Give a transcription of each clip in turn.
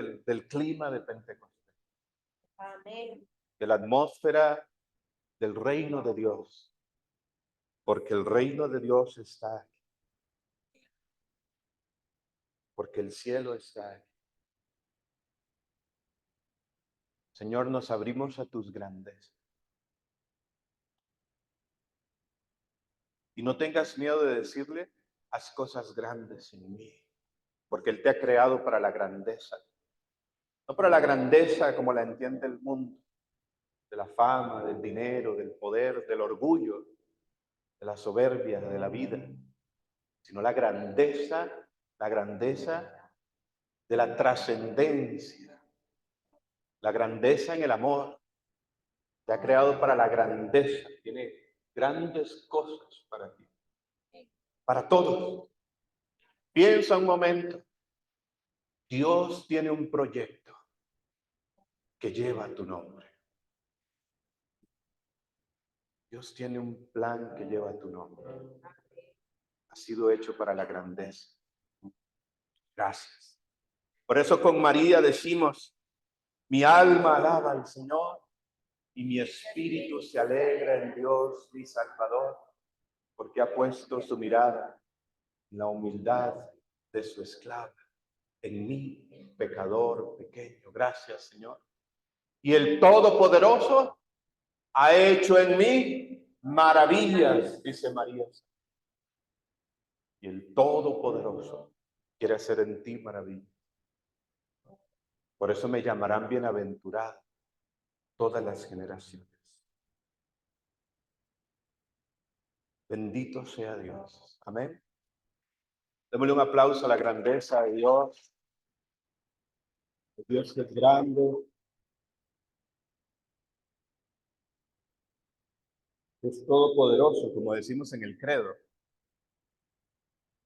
del clima de Pentecostés, Amén. de la atmósfera del reino de Dios, porque el reino de Dios está aquí, porque el cielo está aquí. Señor, nos abrimos a tus grandezas. Y no tengas miedo de decirle, haz cosas grandes en mí, porque Él te ha creado para la grandeza. No para la grandeza como la entiende el mundo, de la fama, del dinero, del poder, del orgullo, de la soberbia, de la vida, sino la grandeza de la trascendencia, la grandeza en el amor. Te ha creado para la grandeza, tiene grandes cosas para ti, para todos. Piensa un momento, Dios tiene un proyecto que lleva tu nombre. Dios tiene un plan que lleva tu nombre. Ha sido hecho para la grandeza. Gracias. Por eso con María decimos, mi alma alaba al Señor y mi espíritu se alegra en Dios, mi Salvador, porque ha puesto su mirada en la humildad de su esclava, en mí, pecador pequeño. Gracias, Señor. Y el Todopoderoso ha hecho en mí maravillas, dice María. Y el Todopoderoso quiere hacer en ti maravillas. Por eso me llamarán bienaventurado todas las generaciones. Bendito sea Dios. Amén. Démosle un aplauso a la grandeza de Dios. Dios que es grande. Es todopoderoso, como decimos en el credo.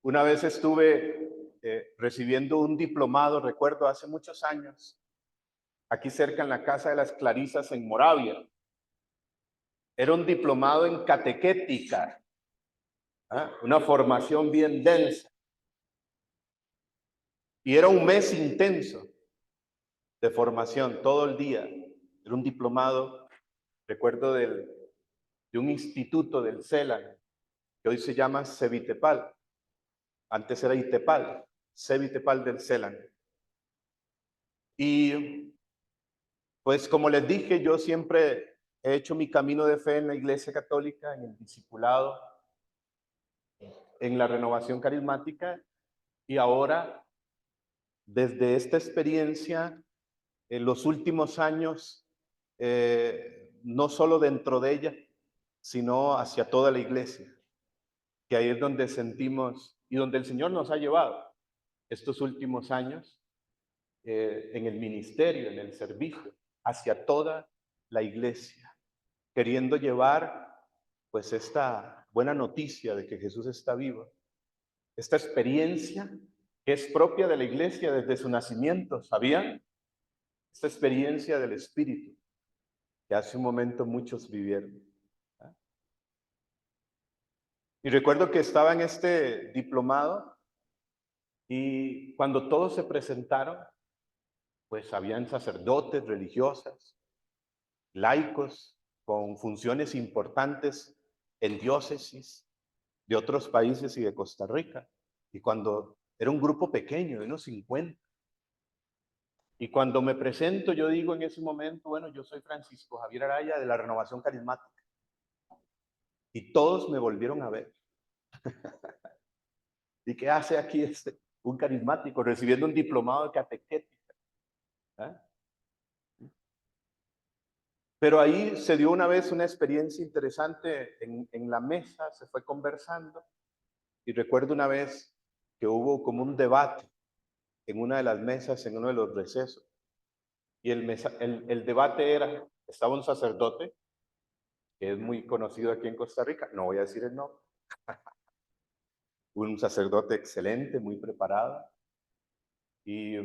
Una vez estuve recibiendo un diplomado, recuerdo, hace muchos años, aquí cerca en la Casa de las Clarisas en Moravia. Era un diplomado en catequética, una formación bien densa. Y era un mes intenso de formación, todo el día. Era un diplomado, recuerdo, de un instituto del CELAN, que hoy se llama Cevitepal. Antes era ITEPAL, Cevitepal del CELAN. Y pues como les dije, yo siempre he hecho mi camino de fe en la Iglesia Católica, en el discipulado, en la renovación carismática, y ahora, desde esta experiencia, en los últimos años, no solo dentro de ella, sino hacia toda la Iglesia, que ahí es donde sentimos y donde el Señor nos ha llevado estos últimos años, en el ministerio, en el servicio, hacia toda la Iglesia, queriendo llevar pues esta buena noticia de que Jesús está vivo, esta experiencia que es propia de la Iglesia desde su nacimiento, ¿sabían? Esta experiencia del Espíritu que hace un momento muchos vivieron. Y recuerdo que estaba en este diplomado y cuando todos se presentaron, pues habían sacerdotes, religiosas, laicos con funciones importantes en diócesis de otros países y de Costa Rica. Y cuando era un grupo pequeño, de unos 50. Y cuando me presento, yo digo en ese momento, bueno, yo soy Francisco Javier Araya de la Renovación Carismática. Y todos me volvieron a ver. ¿Y qué hace aquí un carismático recibiendo un diplomado de catequética? ¿Ah? Pero ahí se dio una vez una experiencia interesante en la mesa, se fue conversando. Y recuerdo una vez que hubo como un debate en una de las mesas, en uno de los recesos. Y el debate era, estaba un sacerdote, que es muy conocido aquí en Costa Rica, no voy a decir el nombre, un sacerdote excelente, muy preparado. Y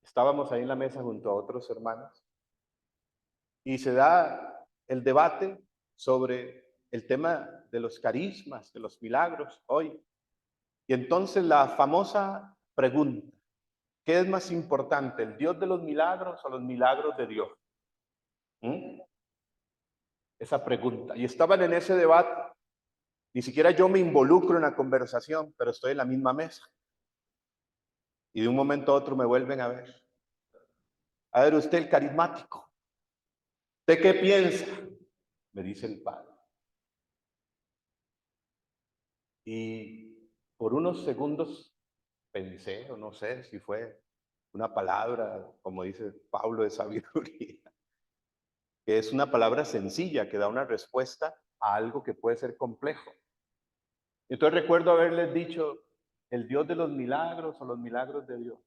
estábamos ahí en la mesa junto a otros hermanos. Y se da el debate sobre el tema de los carismas, de los milagros hoy. Y entonces la famosa pregunta, ¿Qué es más importante, el Dios de los milagros o los milagros de Dios? Esa pregunta. Y estaban en ese debate. Ni siquiera yo me involucro en la conversación, pero estoy en la misma mesa. Y de un momento a otro me vuelven a ver. A ver, usted el carismático. ¿Usted qué piensa? Me dice el padre. Y por unos segundos pensé, o no sé si fue una palabra, como dice Pablo, de sabiduría, que es una palabra sencilla que da una respuesta a algo que puede ser complejo. Entonces recuerdo haberles dicho, el Dios de los milagros o los milagros de Dios.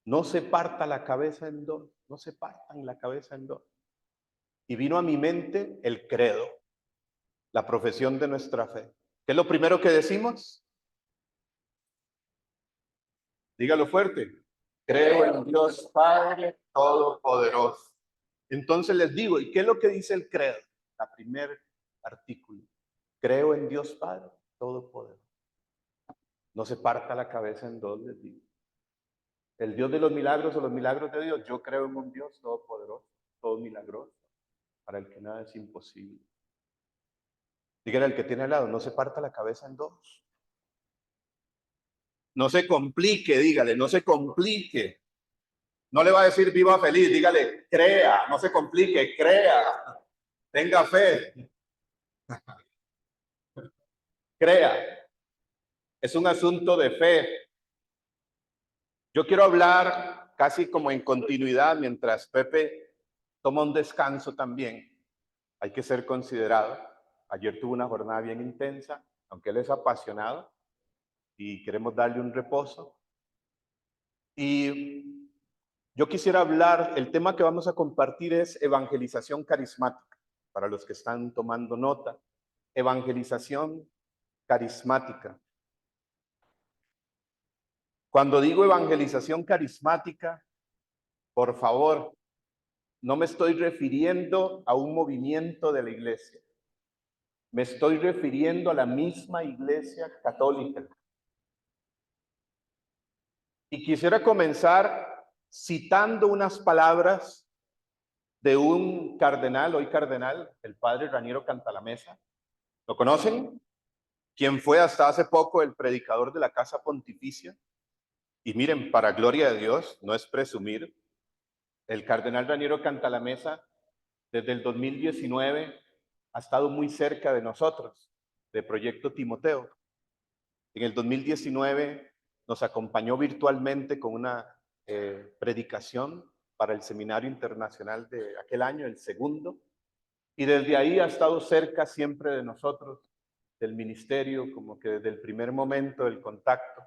No se parta la cabeza en dos, no se partan la cabeza en dos. Y vino a mi mente el credo, la profesión de nuestra fe. ¿Qué es lo primero que decimos? Dígalo fuerte. Creo en Dios Padre Todopoderoso. Entonces les digo, ¿y qué es lo que dice el credo? La primer artículo. Creo en Dios Padre Todopoderoso. No se parta la cabeza en dos, les digo. El Dios de los milagros o los milagros de Dios, yo creo en un Dios todopoderoso, todo milagroso, para el que nada es imposible. Dígale al que tiene al lado, no se parta la cabeza en dos. No se complique, dígale, no se complique. No le va a decir viva feliz, dígale, crea, no se complique, crea, tenga fe, crea. Es un asunto de fe. Yo quiero hablar casi como en continuidad mientras Pepe toma un descanso también. Hay que ser considerado. Ayer tuvo una jornada bien intensa, aunque él es apasionado y queremos darle un reposo. Y yo quisiera hablar, el tema que vamos a compartir es evangelización carismática, para los que están tomando nota. Evangelización carismática. Cuando digo evangelización carismática, por favor, no me estoy refiriendo a un movimiento de la iglesia. Me estoy refiriendo a la misma iglesia católica. Y quisiera comenzar citando unas palabras de un cardenal, hoy cardenal, el padre Raniero Cantalamessa. ¿Lo conocen? Quien fue hasta hace poco el predicador de la Casa Pontificia. Y miren, para gloria de Dios, no es presumir, el cardenal Raniero Cantalamessa desde el 2019 ha estado muy cerca de nosotros, de Proyecto Timoteo. En el 2019 nos acompañó virtualmente con una predicación para el Seminario Internacional de aquel año, el segundo, y desde ahí ha estado cerca siempre de nosotros, del ministerio, como que desde el primer momento del contacto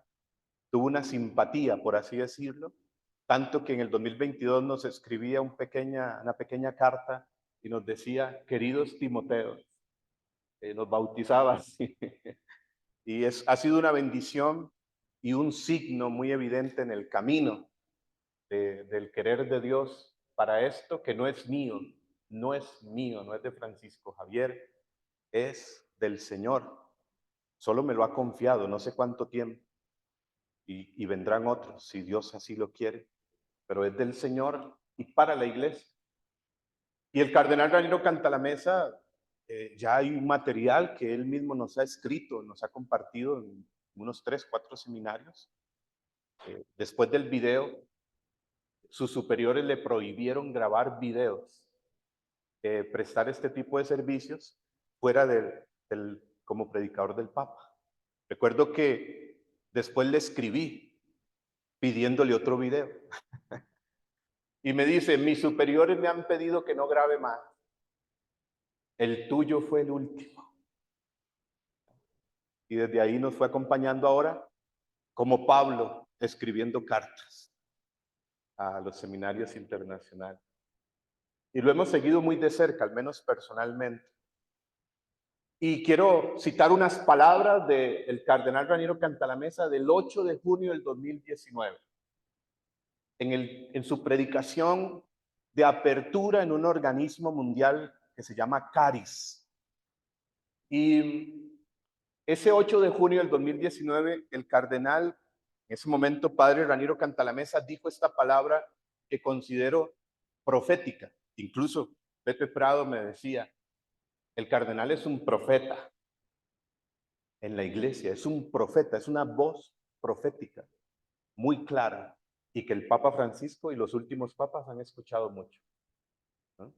tuvo una simpatía, por así decirlo, tanto que en el 2022 nos escribía una pequeña carta y nos decía, queridos Timoteos, nos bautizaba así. Y ha sido una bendición y un signo muy evidente en el camino del querer de Dios para esto, que no es mío, no es mío, no es de Francisco Javier, es del Señor. Solo me lo ha confiado, no sé cuánto tiempo, y vendrán otros, si Dios así lo quiere, pero es del Señor y para la iglesia. Y el cardenal Raniero Cantalamessa, ya hay un material que él mismo nos ha escrito, nos ha compartido en unos 3, 4 seminarios. Después del video, sus superiores le prohibieron grabar videos, prestar este tipo de servicios fuera como predicador del Papa. Recuerdo que después le escribí pidiéndole otro video. Y me dice, mis superiores me han pedido que no grabe más. El tuyo fue el último. Y desde ahí nos fue acompañando ahora, como Pablo, escribiendo cartas a los seminarios internacionales. Y lo hemos seguido muy de cerca, al menos personalmente. Y quiero citar unas palabras del cardenal Raniero Cantalamessa del 8 de junio del 2019. En su predicación de apertura en un organismo mundial que se llama CARIS. Y ese 8 de junio del 2019, el cardenal En ese momento, padre Raniero Cantalamessa dijo esta palabra que considero profética. Incluso Pepe Prado me decía, el cardenal es un profeta en la iglesia, es un profeta, es una voz profética muy clara y que el Papa Francisco y los últimos papas han escuchado mucho, ¿no?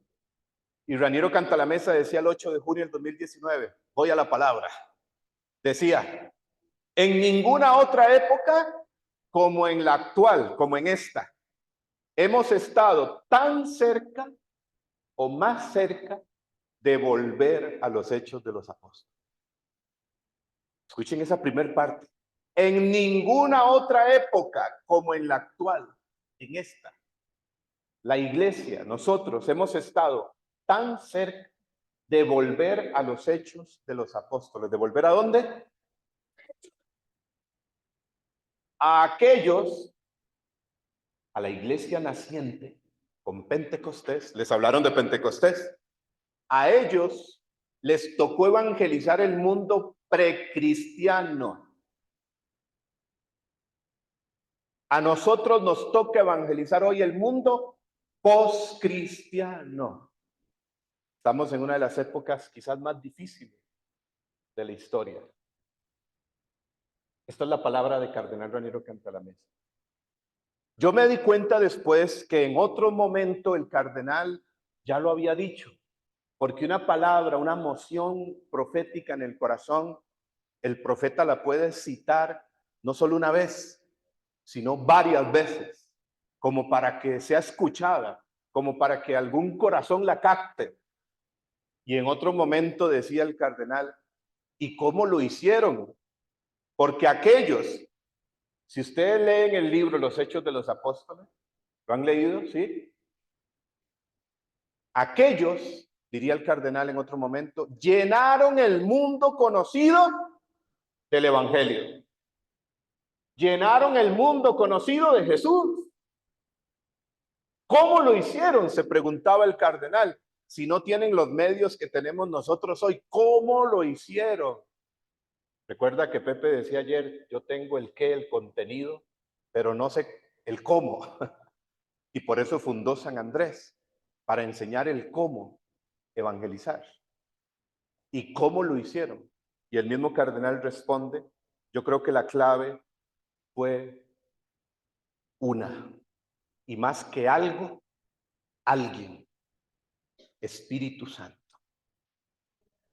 Y Raniero Cantalamessa decía el 8 de junio del 2019, voy a la palabra, decía, en ninguna otra época como en la actual, como en esta, hemos estado tan cerca o más cerca de volver a los hechos de los apóstoles. Escuchen esa primera parte. En ninguna otra época como en la actual, en esta, la iglesia, nosotros hemos estado tan cerca de volver a los hechos de los apóstoles. ¿De volver a dónde? A aquellos, a la iglesia naciente con Pentecostés. Les hablaron de Pentecostés. A ellos les tocó evangelizar el mundo precristiano. A nosotros nos toca evangelizar hoy el mundo postcristiano. Estamos en una de las épocas quizás más difíciles de la historia. Esta es la palabra de Cardenal Raniero Cantalamessa. Yo me di cuenta después que en otro momento el cardenal ya lo había dicho, porque una palabra, una moción profética en el corazón, el profeta la puede citar no solo una vez, sino varias veces, como para que sea escuchada, como para que algún corazón la capte. Y en otro momento decía el cardenal, ¿y cómo lo hicieron? Porque aquellos, si ustedes leen el libro Los Hechos de los Apóstoles, ¿lo han leído? ¿Sí? Aquellos, diría el cardenal en otro momento, llenaron el mundo conocido del Evangelio. Llenaron el mundo conocido de Jesús. ¿Cómo lo hicieron? Se preguntaba el cardenal. Si no tienen los medios que tenemos nosotros hoy, ¿cómo lo hicieron? Recuerda que Pepe decía ayer, yo tengo el qué, el contenido, pero no sé el cómo. Y por eso fundó San Andrés, para enseñar el cómo evangelizar. ¿Y cómo lo hicieron? Y el mismo cardenal responde, yo creo que la clave fue una, y más que algo, alguien, Espíritu Santo.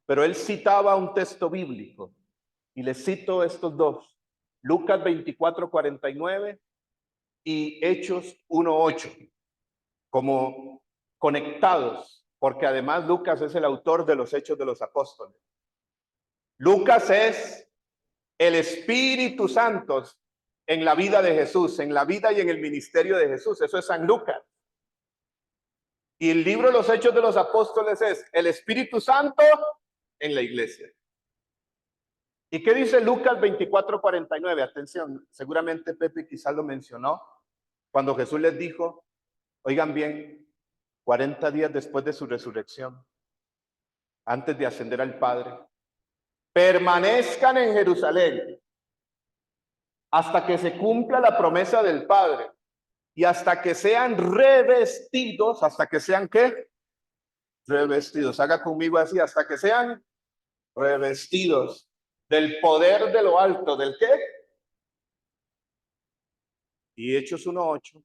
Pero él citaba un texto bíblico, y les cito estos dos, Lucas 24:49 y Hechos 1:8, como conectados, porque además Lucas es el autor de los Hechos de los Apóstoles. Lucas es el Espíritu Santo en la vida de Jesús, en la vida y en el ministerio de Jesús. Eso es San Lucas. Y el libro de los Hechos de los Apóstoles es el Espíritu Santo en la iglesia. ¿Y qué dice Lucas 24:49? Atención, seguramente Pepe quizás lo mencionó, cuando Jesús les dijo, oigan bien, 40 días después de su resurrección, antes de ascender al Padre, permanezcan en Jerusalén hasta que se cumpla la promesa del Padre y hasta que sean revestidos, hasta que sean ¿qué? Revestidos. Haga conmigo así, hasta que sean revestidos del poder de lo alto, ¿del qué? Y Hechos 1:8,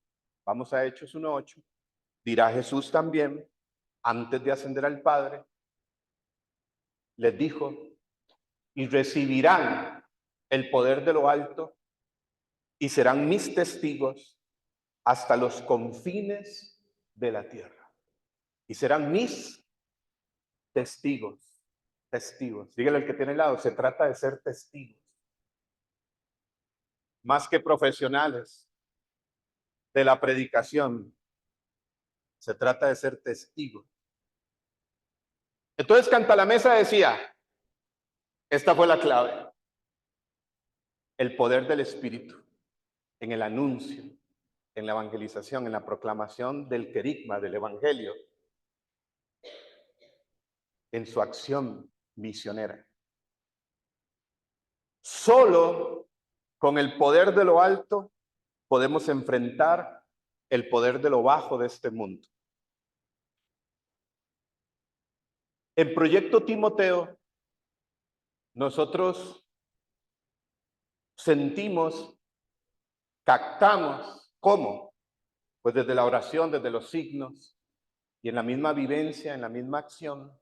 vamos a Hechos 1:8, dirá Jesús también, antes de ascender al Padre, les dijo, y recibirán el poder de lo alto y serán mis testigos hasta los confines de la tierra. Y serán mis testigos, testigos. Dígale al que tiene al lado, se trata de ser testigos. Más que profesionales de la predicación, se trata de ser testigos. Entonces Cantalamessa decía, esta fue la clave, el poder del Espíritu en el anuncio, en la evangelización, en la proclamación del querigma, del evangelio, en su acción misionera. Solo Con el poder de lo alto podemos enfrentar el poder de lo bajo de este mundo. En Proyecto Timoteo, nosotros sentimos, captamos, ¿cómo? Pues desde la oración, desde los signos y en la misma vivencia, en la misma acción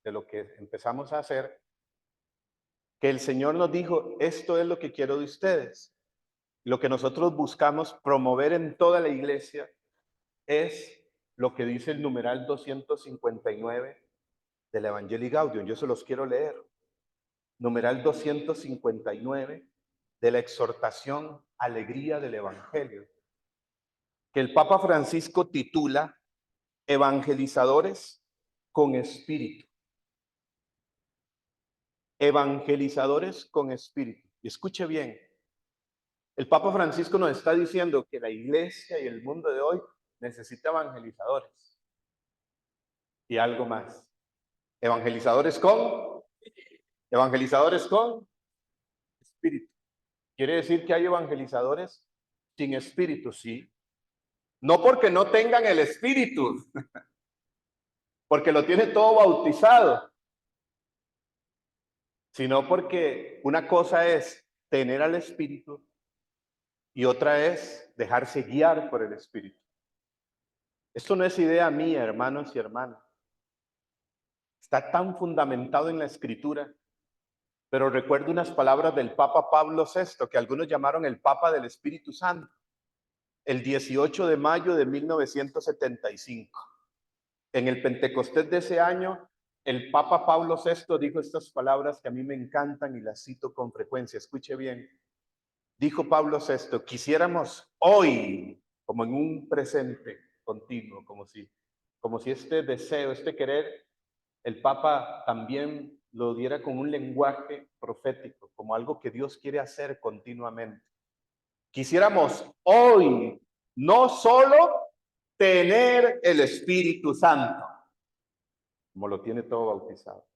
de lo que empezamos a hacer, que el Señor nos dijo, esto es lo que quiero de ustedes. Lo que nosotros buscamos promover en toda la iglesia es lo que dice el numeral 259 del Evangelii Gaudium. Yo se los quiero leer. Numeral 259 de la exhortación Alegría del Evangelio, que el Papa Francisco titula Evangelizadores con espíritu. Evangelizadores con espíritu. Y escuche bien, el Papa Francisco nos está diciendo que la iglesia y el mundo de hoy necesita evangelizadores. Y algo más. Evangelizadores con espíritu. Quiere decir que hay evangelizadores sin espíritu, sí. No porque no tengan el espíritu, porque lo tiene todo bautizado, sino porque una cosa es tener al espíritu y otra es dejarse guiar por el espíritu. Esto no es idea mía, hermanos y hermanas. Está tan fundamentado en la escritura. Pero recuerdo unas palabras del Papa Pablo VI, que algunos llamaron el Papa del Espíritu Santo, el 18 de mayo de 1975. En el Pentecostés de ese año, el Papa Pablo VI dijo estas palabras que a mí me encantan y las cito con frecuencia. Escuche bien. Dijo Pablo VI, quisiéramos hoy, como en un presente continuo, como si este deseo, este querer, el Papa también lo diera con un lenguaje profético, como algo que Dios quiere hacer continuamente. Quisiéramos hoy no solo tener el Espíritu Santo, como lo tiene todo bautizado,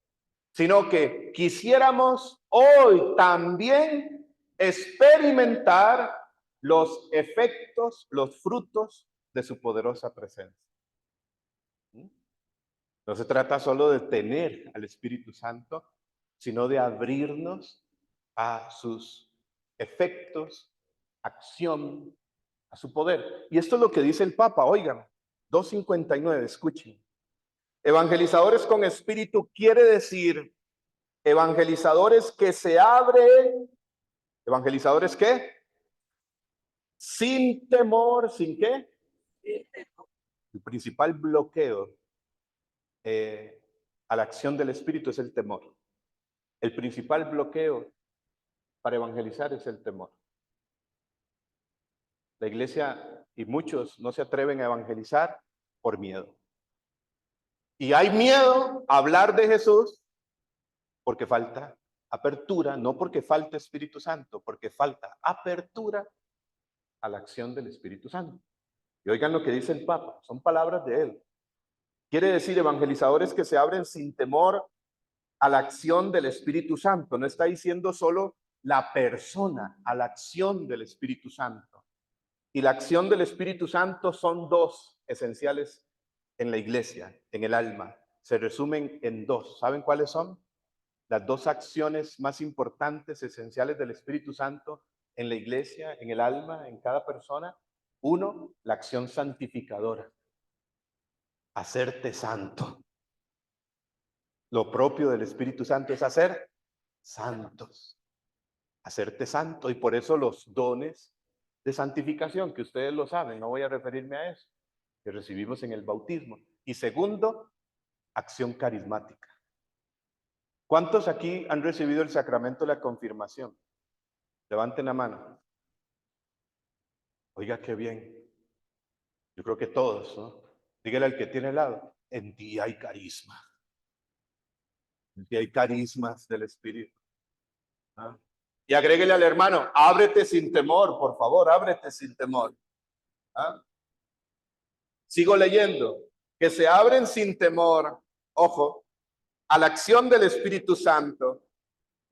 sino que quisiéramos hoy también experimentar los efectos, los frutos de su poderosa presencia. No se trata solo de tener al Espíritu Santo, sino de abrirnos a sus efectos, acción, a su poder. Y esto es lo que dice el Papa, oigan, 259, escuchen. Evangelizadores con espíritu quiere decir evangelizadores que se abren, evangelizadores ¿qué? Sin temor, ¿sin qué? El principal bloqueo a la acción del Espíritu es el temor. El principal bloqueo para evangelizar es el temor. La iglesia y muchos no se atreven a evangelizar por miedo. Y hay miedo a hablar de Jesús porque falta apertura, no porque falta Espíritu Santo, porque falta apertura a la acción del Espíritu Santo. Y oigan lo que dice el Papa, son palabras de él. Quiere decir evangelizadores que se abren sin temor a la acción del Espíritu Santo. No está diciendo solo la persona, a la acción del Espíritu Santo. Y la acción del Espíritu Santo son dos esenciales en la iglesia, en el alma. Se resumen en dos. ¿Saben cuáles son? Las dos acciones más importantes, esenciales del Espíritu Santo en la iglesia, en el alma, en cada persona. Uno, la acción santificadora. Hacerte santo. Lo propio del Espíritu Santo es hacer santos. Hacerte santo. Y por eso los dones de santificación, que ustedes lo saben, no voy a referirme a eso, que recibimos en el bautismo. Y segundo, acción carismática. ¿Cuántos aquí han recibido el sacramento de la confirmación? Levanten la mano. Oiga, qué bien. Yo creo que todos, ¿no? Dígale al que tiene al lado, en ti hay carisma. En ti hay carismas del Espíritu. ¿Ah? Y agréguele al hermano, ábrete sin temor, por favor, ábrete sin temor. ¿Ah? Sigo leyendo, que se abren sin temor, ojo, a la acción del Espíritu Santo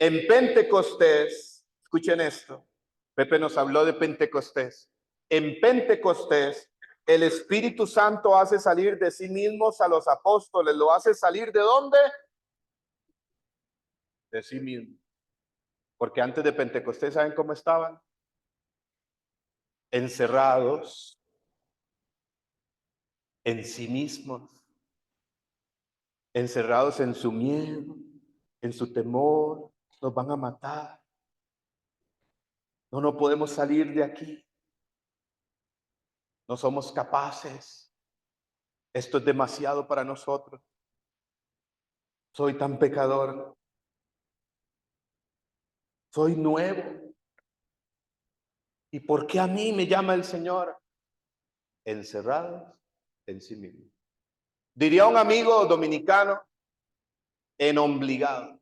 en Pentecostés, escuchen esto, Pepe nos habló de Pentecostés. En Pentecostés, el Espíritu Santo hace salir de sí mismos a los apóstoles. ¿Lo hace salir de dónde? De sí mismo. Porque antes de Pentecostés, ¿saben cómo estaban? Encerrados en sí mismos, encerrados en su miedo, en su temor. Nos van a matar. No podemos salir de aquí. No somos capaces. Esto es demasiado para nosotros. Soy tan pecador. Soy nuevo. ¿Y por qué a mí me llama el Señor? Encerrados en sí mismo. Diría un amigo dominicano, enombligado.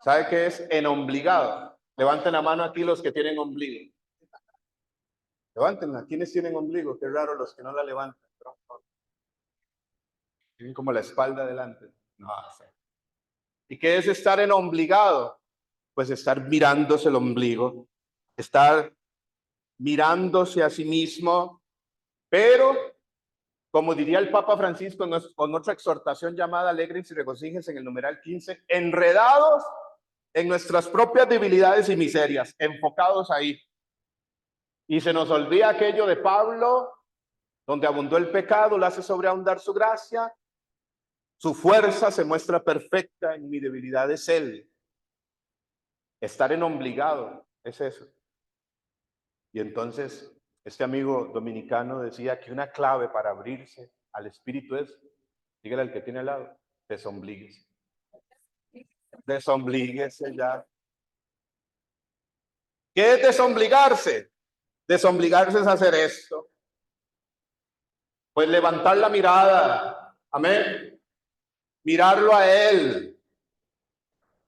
¿Sabe qué es enombligado? Levanten la mano aquí los que tienen ombligo. Levántenla. ¿Quiénes tienen ombligo? Qué raro los que no la levantan. Tienen como la espalda adelante. No sé. ¿Y qué es estar enombligado? Pues estar mirándose el ombligo, estar mirándose a sí mismo, pero como diría el Papa Francisco con otra exhortación llamada Alegres y regocíjense en el numeral 15, enredados en nuestras propias debilidades y miserias, enfocados ahí. Y se nos olvida aquello de Pablo, donde abundó el pecado, lo hace sobreabundar su gracia, su fuerza se muestra perfecta en mi debilidad, es Él. Estar en obligado es eso. Y entonces este amigo dominicano decía que una clave para abrirse al Espíritu es, dígale al que tiene al lado, desoblíguese. Desoblíguese ya. ¿Qué es desobligarse? Desobligarse es hacer esto. Pues levantar la mirada. Amén. Mirarlo a Él.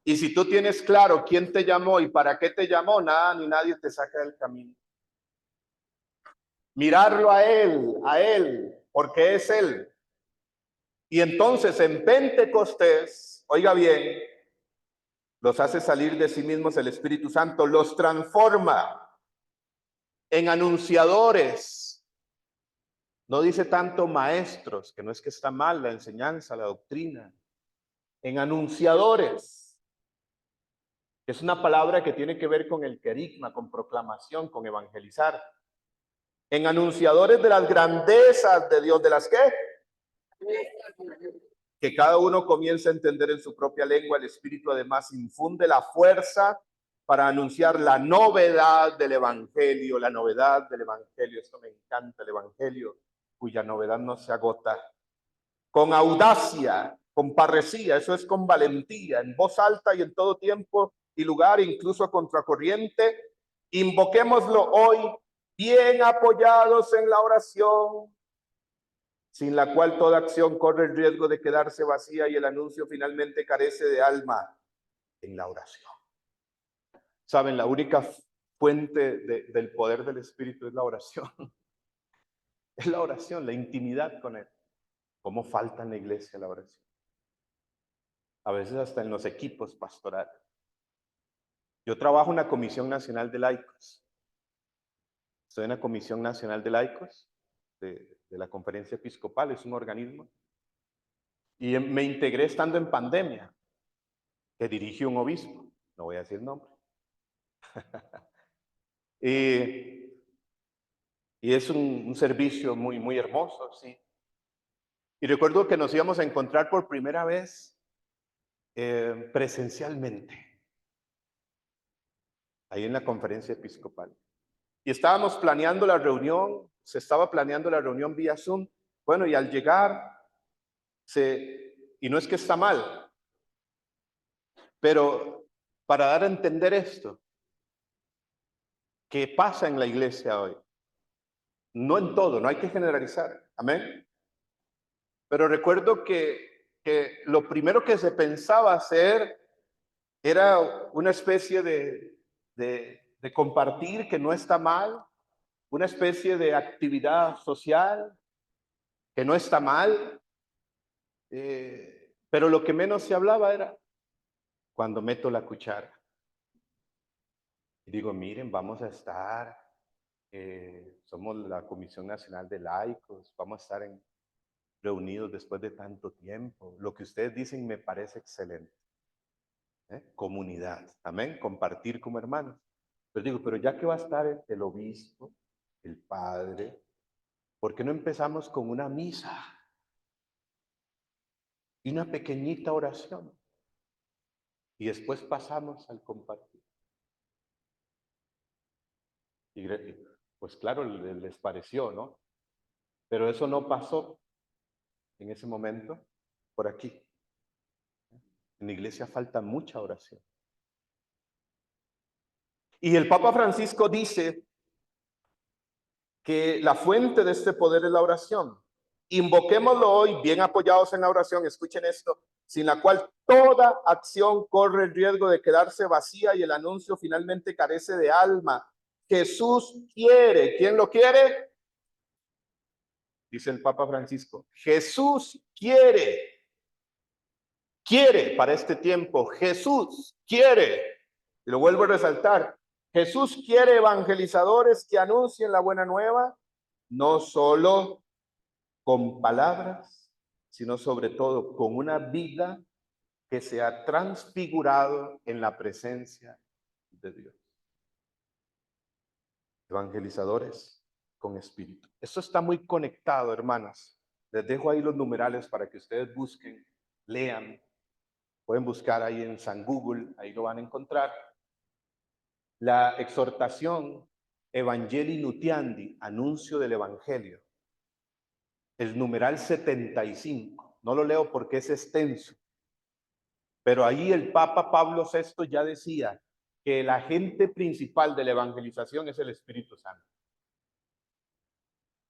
Y si tú tienes claro quién te llamó y para qué te llamó, nada ni nadie te saca del camino. Mirarlo a Él, porque es Él. Y entonces en Pentecostés, oiga bien, los hace salir de sí mismos el Espíritu Santo, los transforma en anunciadores. No dice tanto maestros, que no es que está mal la enseñanza, la doctrina, en anunciadores. Es una palabra que tiene que ver con el querigma, con proclamación, con evangelizar. En anunciadores de las grandezas de Dios, ¿de las qué? Que cada uno comience a entender en su propia lengua. El Espíritu además infunde la fuerza para anunciar la novedad del Evangelio, la novedad del Evangelio. Esto me encanta, el Evangelio, cuya novedad no se agota. Con audacia, con parresía, eso es con valentía, en voz alta y en todo tiempo y lugar, incluso a contracorriente. Invoquémoslo hoy, bien apoyados en la oración, sin la cual toda acción corre el riesgo de quedarse vacía y el anuncio finalmente carece de alma en la oración. Saben, la única fuente del poder del Espíritu es la oración. Es la oración, la intimidad con Él. ¿Cómo falta en la iglesia la oración? A veces hasta en los equipos pastorales. Yo trabajo en la Comisión Nacional de Laicos. Estoy en la Comisión Nacional de Laicos de la Conferencia Episcopal, es un organismo. Y me integré estando en pandemia, que dirige un obispo, no voy a decir nombre. y es un servicio muy hermoso, sí. Y recuerdo que nos íbamos a encontrar por primera vez presencialmente, ahí en la Conferencia Episcopal. Y estábamos planeando la reunión, se estaba planeando la reunión vía Zoom. Bueno, y al llegar, y no es que está mal, pero para dar a entender esto, ¿qué pasa en la iglesia hoy? No en todo, no hay que generalizar, amén. Pero recuerdo que lo primero que se pensaba hacer era una especie de compartir, que no está mal, una especie de actividad social, que no está mal, pero lo que menos se hablaba era cuando meto la cuchara. Y digo, miren, vamos a estar, somos la Comisión Nacional de Laicos, vamos a estar reunidos después de tanto tiempo. Lo que ustedes dicen me parece excelente. Comunidad, amén, compartir como hermanos. Pero digo, pero ya que va a estar el obispo, el padre, ¿por qué no empezamos con una misa y una pequeñita oración? Y después pasamos al compartir. Y pues claro, les pareció, ¿no? Pero eso no pasó en ese momento por aquí. En la iglesia falta mucha oración. Y el Papa Francisco dice que la fuente de este poder es la oración. Invoquémoslo hoy, bien apoyados en la oración, escuchen esto, sin la cual toda acción corre el riesgo de quedarse vacía y el anuncio finalmente carece de alma. Jesús quiere, ¿quién lo quiere? Dice el Papa Francisco, Jesús quiere para este tiempo, Jesús quiere, y lo vuelvo a resaltar, Jesús quiere evangelizadores que anuncien la buena nueva, no solo con palabras, sino sobre todo con una vida que se ha transfigurado en la presencia de Dios. Evangelizadores con espíritu. Esto está muy conectado, hermanas. Les dejo ahí los numerales para que ustedes busquen, lean. Pueden buscar ahí en San Google, ahí lo van a encontrar. La exhortación Evangelii Nuntiandi, anuncio del Evangelio. El numeral 75. No lo leo porque es extenso. Pero ahí el Papa Pablo VI ya decía que el agente principal de la evangelización es el Espíritu Santo.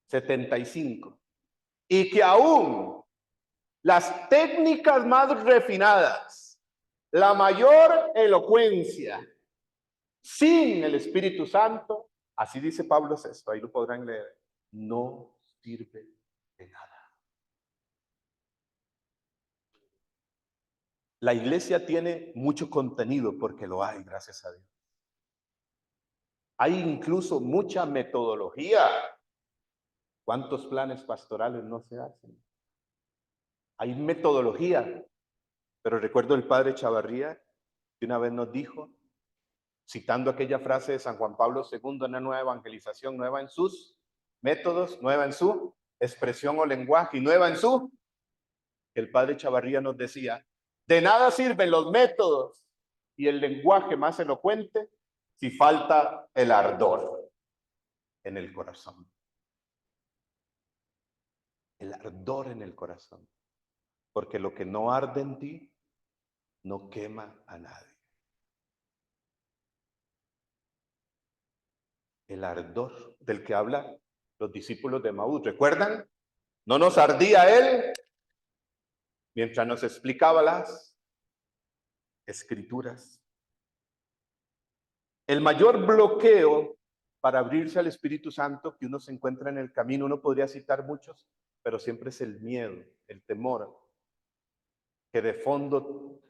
75. Y que aún las técnicas más refinadas, la mayor elocuencia, sin el Espíritu Santo, así dice Pablo VI, ahí lo podrán leer, no sirve de nada. La iglesia tiene mucho contenido porque lo hay, gracias a Dios. Hay incluso mucha metodología. ¿Cuántos planes pastorales no se hacen? Hay metodología, pero recuerdo el padre Chavarría que una vez nos dijo, citando aquella frase de San Juan Pablo II, una nueva evangelización, nueva en sus métodos, nueva en su expresión o lenguaje y nueva en su, el padre Chavarría nos decía, de nada sirven los métodos y el lenguaje más elocuente si falta el ardor en el corazón. El ardor en el corazón. Porque lo que no arde en ti, no quema a nadie. El ardor del que hablan los discípulos de Maús. ¿Recuerdan? No nos ardía él mientras nos explicaba las escrituras. El mayor bloqueo para abrirse al Espíritu Santo que uno se encuentra en el camino, uno podría citar muchos, pero siempre es el miedo, el temor, que de fondo,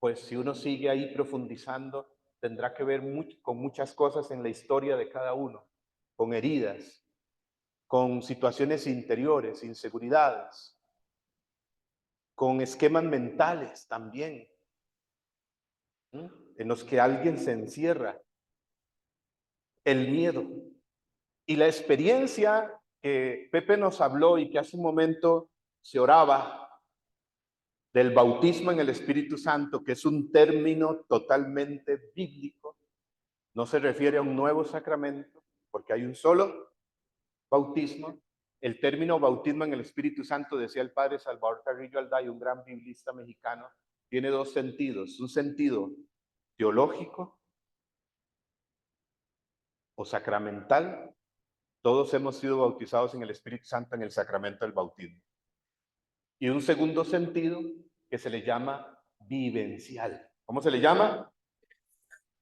pues si uno sigue ahí profundizando, tendrá que ver con muchas cosas en la historia de cada uno, con heridas, con situaciones interiores, inseguridades, con esquemas mentales también, en los que alguien se encierra, el miedo. Y la experiencia que Pepe nos habló y que hace un momento se oraba del bautismo en el Espíritu Santo, que es un término totalmente bíblico, no se refiere a un nuevo sacramento, porque hay un solo bautismo. El término bautismo en el Espíritu Santo, decía el padre Salvador Carrillo Alday, un gran biblista mexicano, tiene dos sentidos, un sentido teológico o sacramental. Todos hemos sido bautizados en el Espíritu Santo en el sacramento del bautismo. Y un segundo sentido que se le llama vivencial. ¿Cómo se le llama?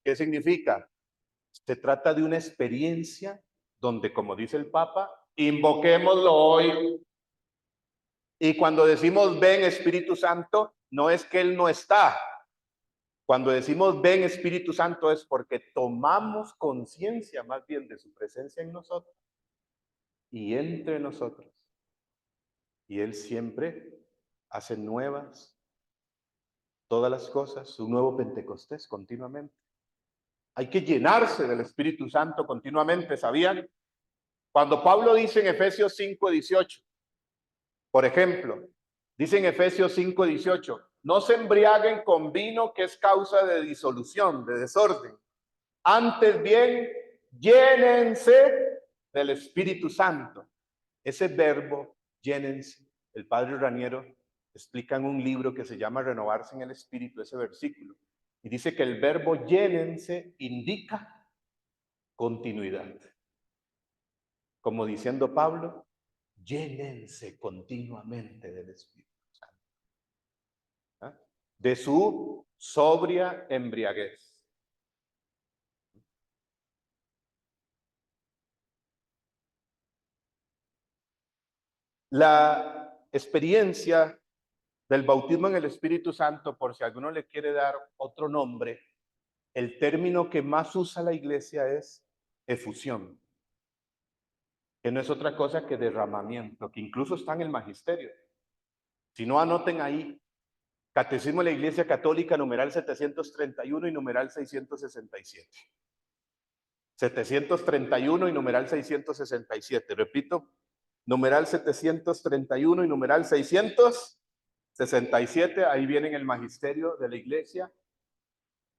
¿Qué significa? Se trata de una experiencia donde, como dice el Papa, invoquémoslo hoy. Y cuando decimos ven Espíritu Santo, no es que Él no está, Cuando decimos ven Espíritu Santo es porque tomamos conciencia más bien de su presencia en nosotros y entre nosotros. Y Él siempre hace nuevas todas las cosas, un nuevo Pentecostés continuamente. Hay que llenarse del Espíritu Santo continuamente, ¿sabían? Cuando Pablo dice en Efesios 5:18, por ejemplo, dice en Efesios 5:18, no se embriaguen con vino que es causa de disolución, de desorden. Antes bien, llénense del Espíritu Santo. Ese verbo, llénense, el padre Raniero explica en un libro que se llama Renovarse en el Espíritu, ese versículo. Y dice que el verbo llénense indica continuidad. Como diciendo Pablo, llénense continuamente del Espíritu Santo. ¿Ah? De su sobria embriaguez. La experiencia del bautismo en el Espíritu Santo, por si alguno le quiere dar otro nombre, el término que más usa la iglesia es efusión, que no es otra cosa que derramamiento, que incluso está en el magisterio. Si no, anoten ahí, Catecismo de la Iglesia Católica, numeral 731 y numeral 667. 731 y numeral 667. Repito, numeral 731 y numeral 667. Ahí viene en el magisterio de la iglesia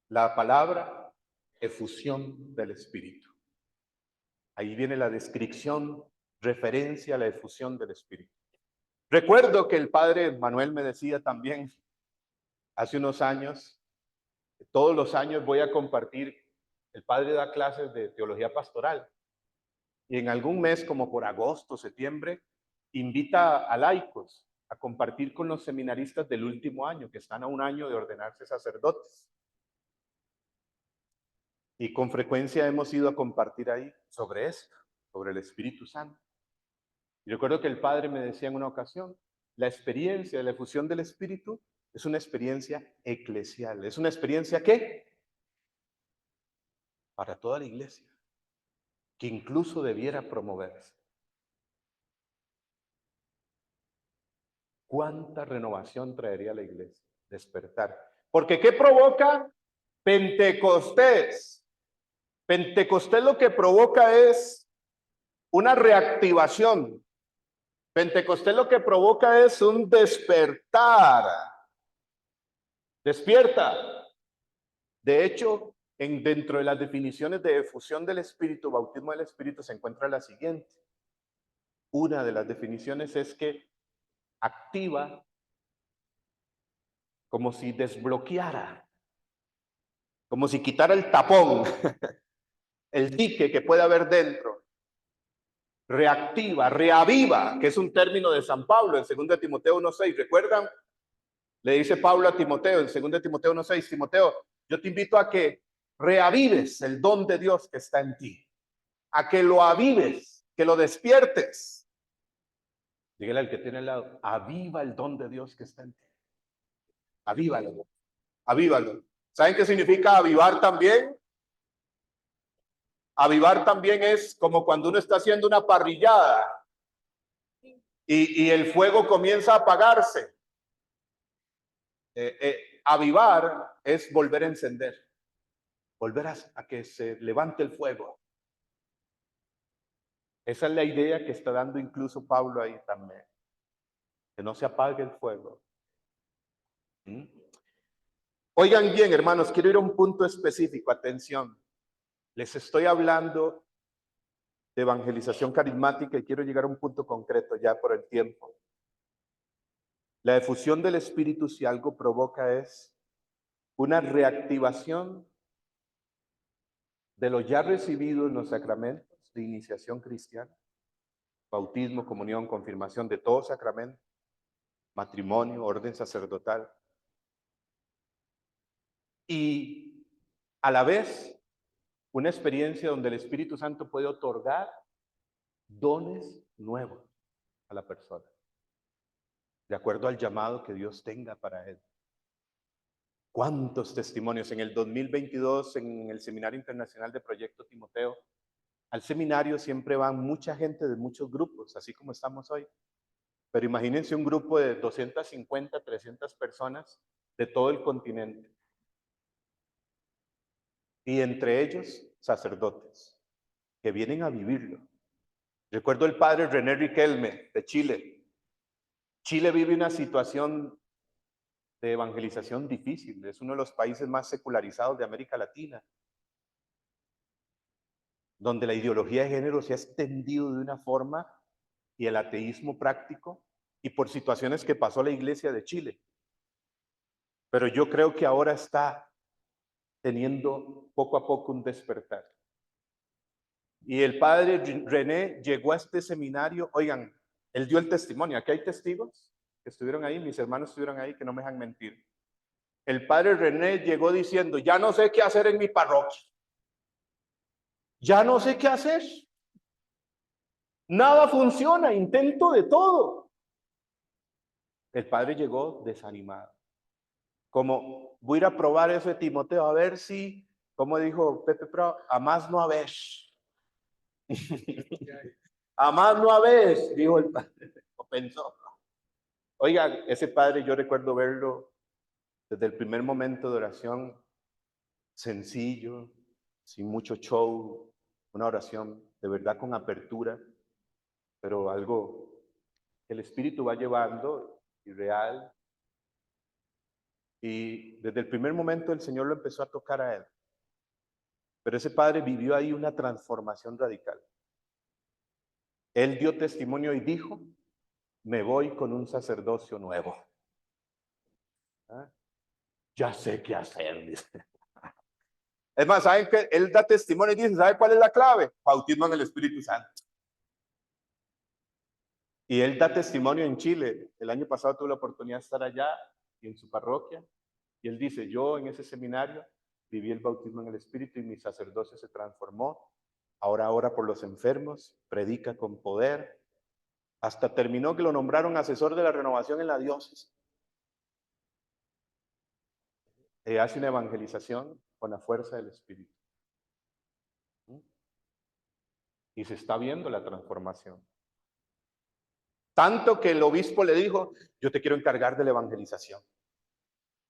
la palabra efusión del Espíritu. Ahí viene la descripción, referencia a la efusión del Espíritu. Recuerdo que el padre Manuel me decía también hace unos años, todos los años voy a compartir, el padre da clases de teología pastoral. Y en algún mes, como por agosto, septiembre, invita a laicos a compartir con los seminaristas del último año, que están a un año de ordenarse sacerdotes. Y con frecuencia hemos ido a compartir ahí sobre esto, sobre el Espíritu Santo. Y recuerdo que el padre me decía en una ocasión, la experiencia de la efusión del Espíritu es una experiencia eclesial. ¿Es una experiencia qué? Para toda la iglesia, que incluso debiera promoverse. ¿Cuánta renovación traería la iglesia? Despertar. Porque ¿qué provoca Pentecostés? Pentecostés lo que provoca es una reactivación. Pentecostés lo que provoca es un despertar. Despierta. De hecho, dentro de las definiciones de efusión del Espíritu, bautismo del Espíritu, se encuentra la siguiente. Una de las definiciones es que activa como si desbloqueara, como si quitara el tapón, el dique que puede haber dentro. Reactiva, reaviva, que es un término de San Pablo en 2 Timoteo 1:6. ¿Recuerdan? Le dice Pablo a Timoteo en 2 Timoteo 1:6, Timoteo, yo te invito a que reavives el don de Dios que está en ti, a que lo avives, que lo despiertes. Dígale al que tiene al lado, aviva el don de Dios que está en ti. Avívalo, avívalo. ¿Saben qué significa avivar también? Avivar también es como cuando uno está haciendo una parrillada y el fuego comienza a apagarse. Avivar es volver a encender, volver a que se levante el fuego. Esa es la idea que está dando incluso Pablo ahí también, que no se apague el fuego. ¿Mm? Oigan bien, hermanos, quiero ir a un punto específico, atención. Les estoy hablando de evangelización carismática y quiero llegar a un punto concreto ya por el tiempo. La efusión del Espíritu, si algo provoca, es una reactivación de lo ya recibido en los sacramentos de iniciación cristiana, bautismo, comunión, confirmación, de todo sacramento, matrimonio, orden sacerdotal. Y a la vez, una experiencia donde el Espíritu Santo puede otorgar dones nuevos a la persona, de acuerdo al llamado que Dios tenga para él. ¿Cuántos testimonios? En el 2022, en el Seminario Internacional de Proyecto Timoteo, al seminario siempre van mucha gente de muchos grupos, así como estamos hoy. Pero imagínense un grupo de 250, 300 personas de todo el continente. Y entre ellos, sacerdotes, que vienen a vivirlo. Recuerdo el padre René Riquelme, de Chile. Chile vive una situación de evangelización difícil. Es uno de los países más secularizados de América Latina, donde la ideología de género se ha extendido de una forma y el ateísmo práctico, y por situaciones que pasó la iglesia de Chile. Pero yo creo que ahora está teniendo poco a poco un despertar. Y el padre René llegó a este seminario, oigan, él dio el testimonio, aquí hay testigos que estuvieron ahí, mis hermanos estuvieron ahí, que no me dejan mentir. El padre René llegó diciendo, ya no sé qué hacer en mi parroquia. Ya no sé qué hacer. Nada funciona, intento de todo. El padre llegó desanimado. Como voy a ir a probar eso de Timoteo, a ver si, como dijo Pepe Prado, a más no haber. A más no haber, dijo el padre, o pensó. Oiga, ese padre yo recuerdo verlo desde el primer momento de oración, sencillo, sin mucho show, una oración de verdad con apertura, pero algo que el Espíritu va llevando y real. Y desde el primer momento el Señor lo empezó a tocar a él. Pero ese padre vivió ahí una transformación radical. Él dio testimonio y dijo, me voy con un sacerdocio nuevo. ¿Ah? Ya sé qué hacer, dice. Es más, ¿saben qué? Él da testimonio y dice, ¿sabe cuál es la clave? Bautismo en el Espíritu Santo. Y él da testimonio en Chile. El año pasado tuve la oportunidad de estar allá y en su parroquia. Y él dice, yo en ese seminario viví el bautismo en el Espíritu y mi sacerdocio se transformó. Ahora ora por los enfermos, predica con poder. Hasta terminó que lo nombraron asesor de la renovación en la diócesis. Hace una evangelización con la fuerza del Espíritu. Y se está viendo la transformación. Tanto que el obispo le dijo, yo te quiero encargar de la evangelización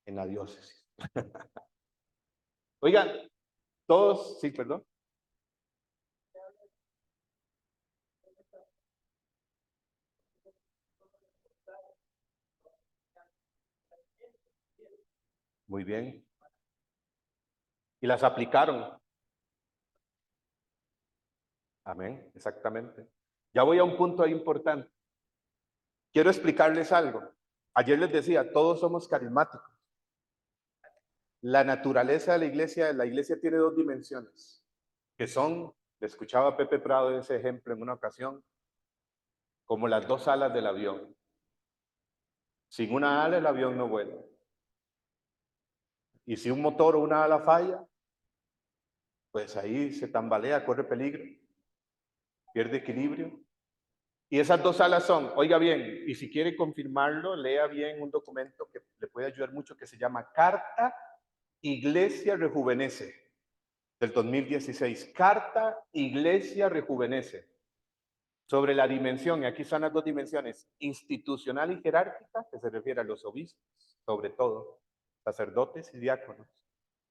en la diócesis. Oigan, todos, sí, perdón. Muy bien. Y las aplicaron. Amén, exactamente. Ya voy a un punto ahí importante. Quiero explicarles algo. Ayer les decía, todos somos carismáticos. La naturaleza de la iglesia tiene dos dimensiones, que son, le escuchaba a Pepe Prado ese ejemplo en una ocasión, como las dos alas del avión. Sin una ala el avión no vuela. Y si un motor o una ala falla, pues ahí se tambalea, corre peligro, pierde equilibrio. Y esas dos alas son, oiga bien, y si quiere confirmarlo, lea bien un documento que le puede ayudar mucho que se llama Carta Iglesia Rejuvenece, del 2016. Carta Iglesia Rejuvenece, sobre la dimensión, y aquí están las dos dimensiones, institucional y jerárquica, que se refiere a los obispos, sobre todo, sacerdotes y diáconos,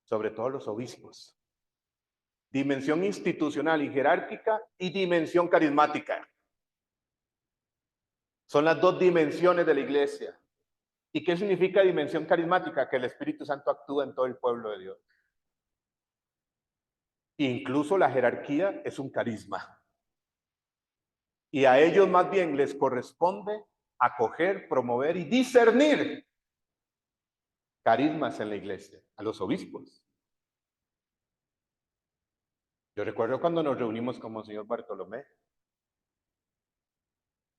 sobre todo los obispos. Dimensión institucional y jerárquica y dimensión carismática. Son las dos dimensiones de la iglesia. ¿Y qué significa dimensión carismática? Que el Espíritu Santo actúa en todo el pueblo de Dios. Incluso la jerarquía es un carisma. Y a ellos más bien les corresponde acoger, promover y discernir carismas en la iglesia, a los obispos. Yo recuerdo cuando nos reunimos con Monseñor Bartolomé.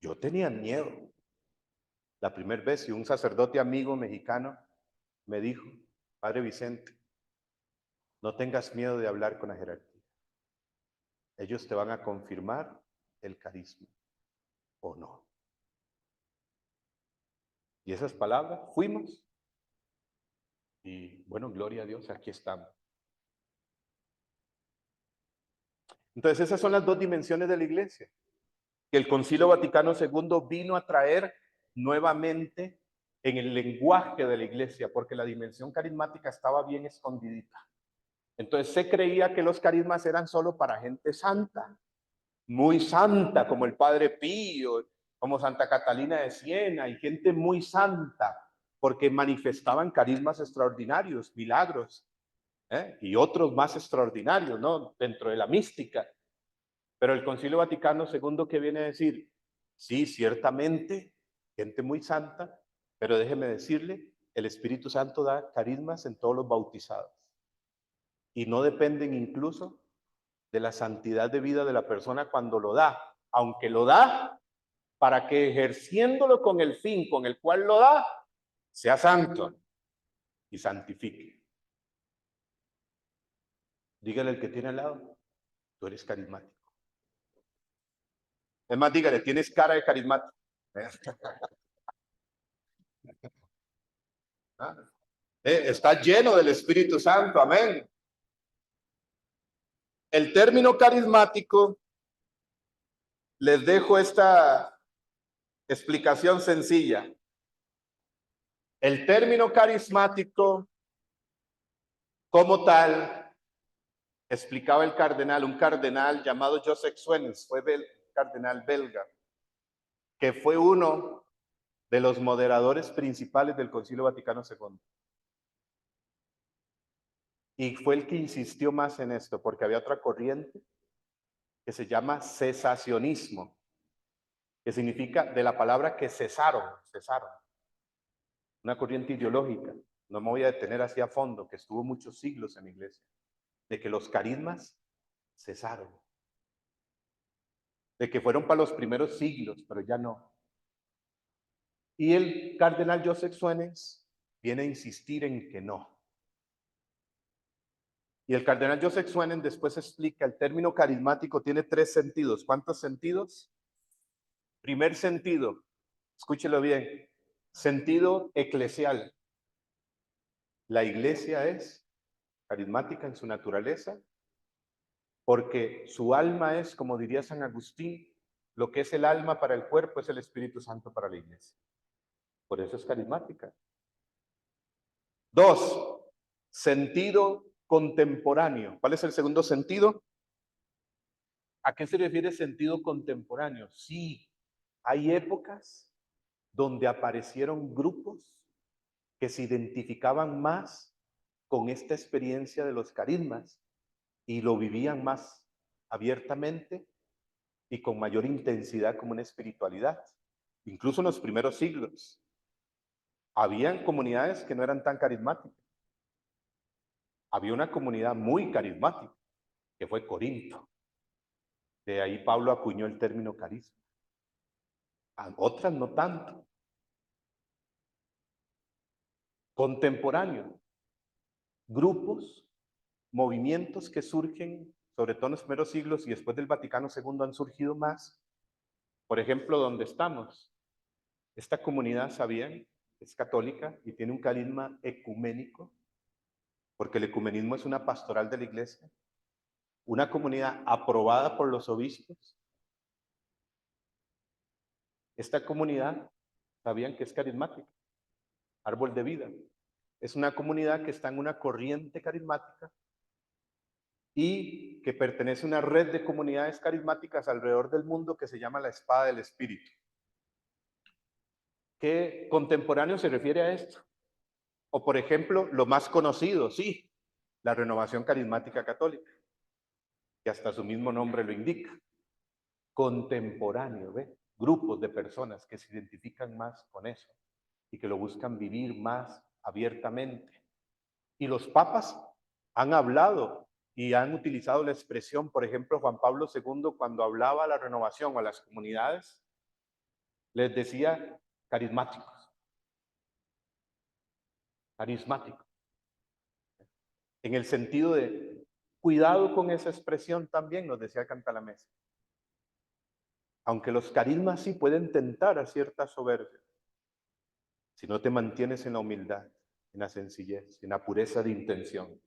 Yo tenía miedo. La primera vez, y un sacerdote amigo mexicano me dijo, Padre Vicente, no tengas miedo de hablar con la jerarquía. Ellos te van a confirmar el carisma o no. Y esas palabras, fuimos. Y bueno, gloria a Dios, aquí estamos. Entonces esas son las dos dimensiones de la iglesia, que el Concilio Vaticano II vino a traer nuevamente en el lenguaje de la iglesia, porque la dimensión carismática estaba bien escondidita. Entonces se creía que los carismas eran solo para gente santa, muy santa, como el Padre Pío, como Santa Catalina de Siena, y gente muy santa, porque manifestaban carismas extraordinarios, milagros, y otros más extraordinarios, ¿no? Dentro de la mística. Pero el Concilio Vaticano II, ¿qué viene a decir? Sí, ciertamente, gente muy santa, pero déjeme decirle, el Espíritu Santo da carismas en todos los bautizados. Y no dependen incluso de la santidad de vida de la persona cuando lo da, aunque lo da para que ejerciéndolo con el fin con el cual lo da, sea santo y santifique. Dígale al que tiene al lado, tú eres carismático. Es más, dígale, tienes cara de carismático. Está lleno del Espíritu Santo, amén. El término carismático, les dejo esta explicación sencilla. El término carismático, como tal, explicaba el cardenal, un cardenal llamado Joseph Suenens, fue cardenal belga, que fue uno de los moderadores principales del Concilio Vaticano II. Y fue el que insistió más en esto, porque había otra corriente que se llama cesacionismo, que significa de la palabra que cesaron. Una corriente ideológica, no me voy a detener así a fondo, que estuvo muchos siglos en la iglesia, de que los carismas cesaron, de que fueron para los primeros siglos, pero ya no. Y el cardenal Joseph Suenens viene a insistir en que no. Y el cardenal Joseph Suenens después explica, el término carismático tiene 3 sentidos. ¿Cuántos sentidos? Primer sentido, escúchelo bien, sentido eclesial. La iglesia es carismática en su naturaleza, porque su alma es, como diría San Agustín, lo que es el alma para el cuerpo es el Espíritu Santo para la iglesia. Por eso es carismática. 2, sentido contemporáneo. ¿Cuál es el segundo sentido? ¿A qué se refiere sentido contemporáneo? Sí, hay épocas donde aparecieron grupos que se identificaban más con esta experiencia de los carismas y lo vivían más abiertamente y con mayor intensidad como una espiritualidad. Incluso en los primeros siglos, habían comunidades que no eran tan carismáticas. Había una comunidad muy carismática, que fue Corinto. De ahí Pablo acuñó el término carisma. A otras no tanto. Contemporáneo. Grupos, movimientos que surgen, sobre todo en los primeros siglos y después del Vaticano II han surgido más. Por ejemplo, donde estamos. Esta comunidad, ¿sabían? Es católica y tiene un carisma ecuménico, porque el ecumenismo es una pastoral de la iglesia, una comunidad aprobada por los obispos. Esta comunidad, ¿sabían que es carismática? Árbol de vida. Es una comunidad que está en una corriente carismática y que pertenece a una red de comunidades carismáticas alrededor del mundo que se llama la Espada del Espíritu. ¿Qué contemporáneo se refiere a esto? O por ejemplo, lo más conocido, sí, la Renovación Carismática Católica, que hasta su mismo nombre lo indica. Contemporáneo, ¿ve? Grupos de personas que se identifican más con eso y que lo buscan vivir más abiertamente. Y los papas han hablado y han utilizado la expresión, por ejemplo, Juan Pablo II, cuando hablaba a la renovación o a las comunidades, les decía carismáticos. Carismáticos. En el sentido de cuidado con esa expresión también, nos decía Cantalamessa. Aunque los carismas sí pueden tentar a cierta soberbia, si no te mantienes en la humildad. en la sencillez, en la pureza de intención.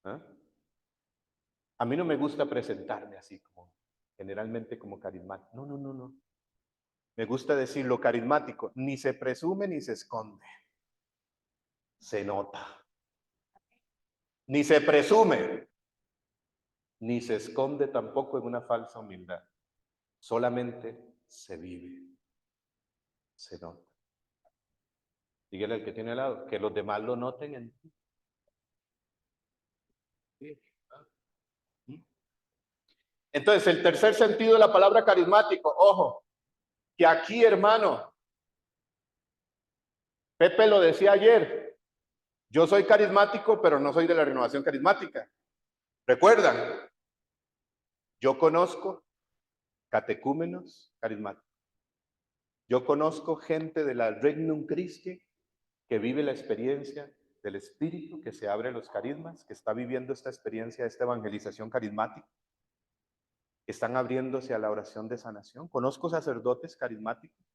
¿Ah? A mí no me gusta presentarme así como, generalmente como carismático. No, no, no, no. Me gusta decir lo carismático, ni se presume ni se esconde. Se nota. Ni se presume, ni se esconde tampoco en una falsa humildad. Solamente se vive, se nota. Dígale al que tiene al lado, que los demás lo noten en ti. Entonces, el tercer sentido de la palabra carismático, ojo, que aquí, hermano, Pepe lo decía ayer, yo soy carismático, pero no soy de la renovación carismática. ¿Recuerdan? Yo conozco catecúmenos carismáticos. Yo conozco gente de la Regnum Christi que vive la experiencia del Espíritu, que se abre los carismas, que está viviendo esta experiencia, esta evangelización carismática, que están abriéndose a la oración de sanación. Conozco sacerdotes carismáticos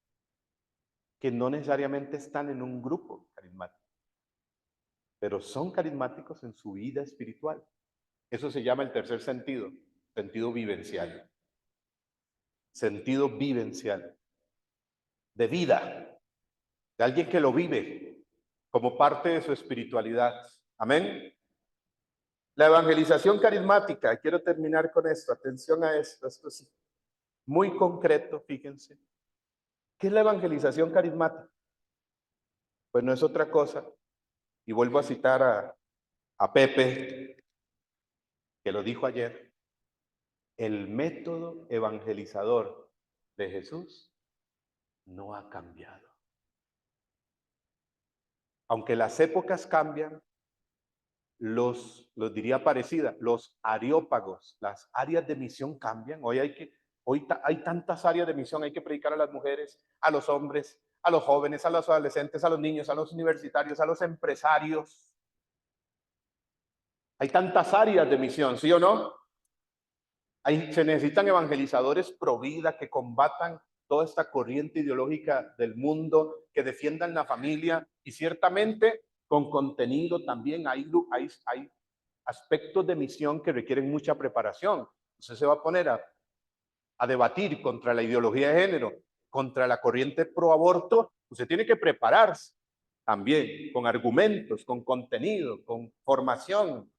que no necesariamente están en un grupo carismático, pero son carismáticos en su vida espiritual. Eso se llama el tercer sentido, sentido vivencial. Sentido vivencial, de vida, de alguien que lo vive como parte de su espiritualidad. Amén. La evangelización carismática, quiero terminar con esto, atención a esto es muy concreto, fíjense. ¿Qué es la evangelización carismática? Pues no es otra cosa, y vuelvo a citar a Pepe, que lo dijo ayer, el método evangelizador de Jesús no ha cambiado. Aunque las épocas cambian, los diría parecida, los areópagos, las áreas de misión cambian. Hoy hay tantas áreas de misión, hay que predicar a las mujeres, a los hombres, a los jóvenes, a los adolescentes, a los niños, a los universitarios, a los empresarios. Hay tantas áreas de misión, ¿sí o no? Se necesitan evangelizadores pro vida que combatan toda esta corriente ideológica del mundo, que defiendan la familia y ciertamente con contenido también hay aspectos de misión que requieren mucha preparación. Usted se va a poner a debatir contra la ideología de género, contra la corriente pro aborto, usted tiene que prepararse también con argumentos, con contenido, con formación.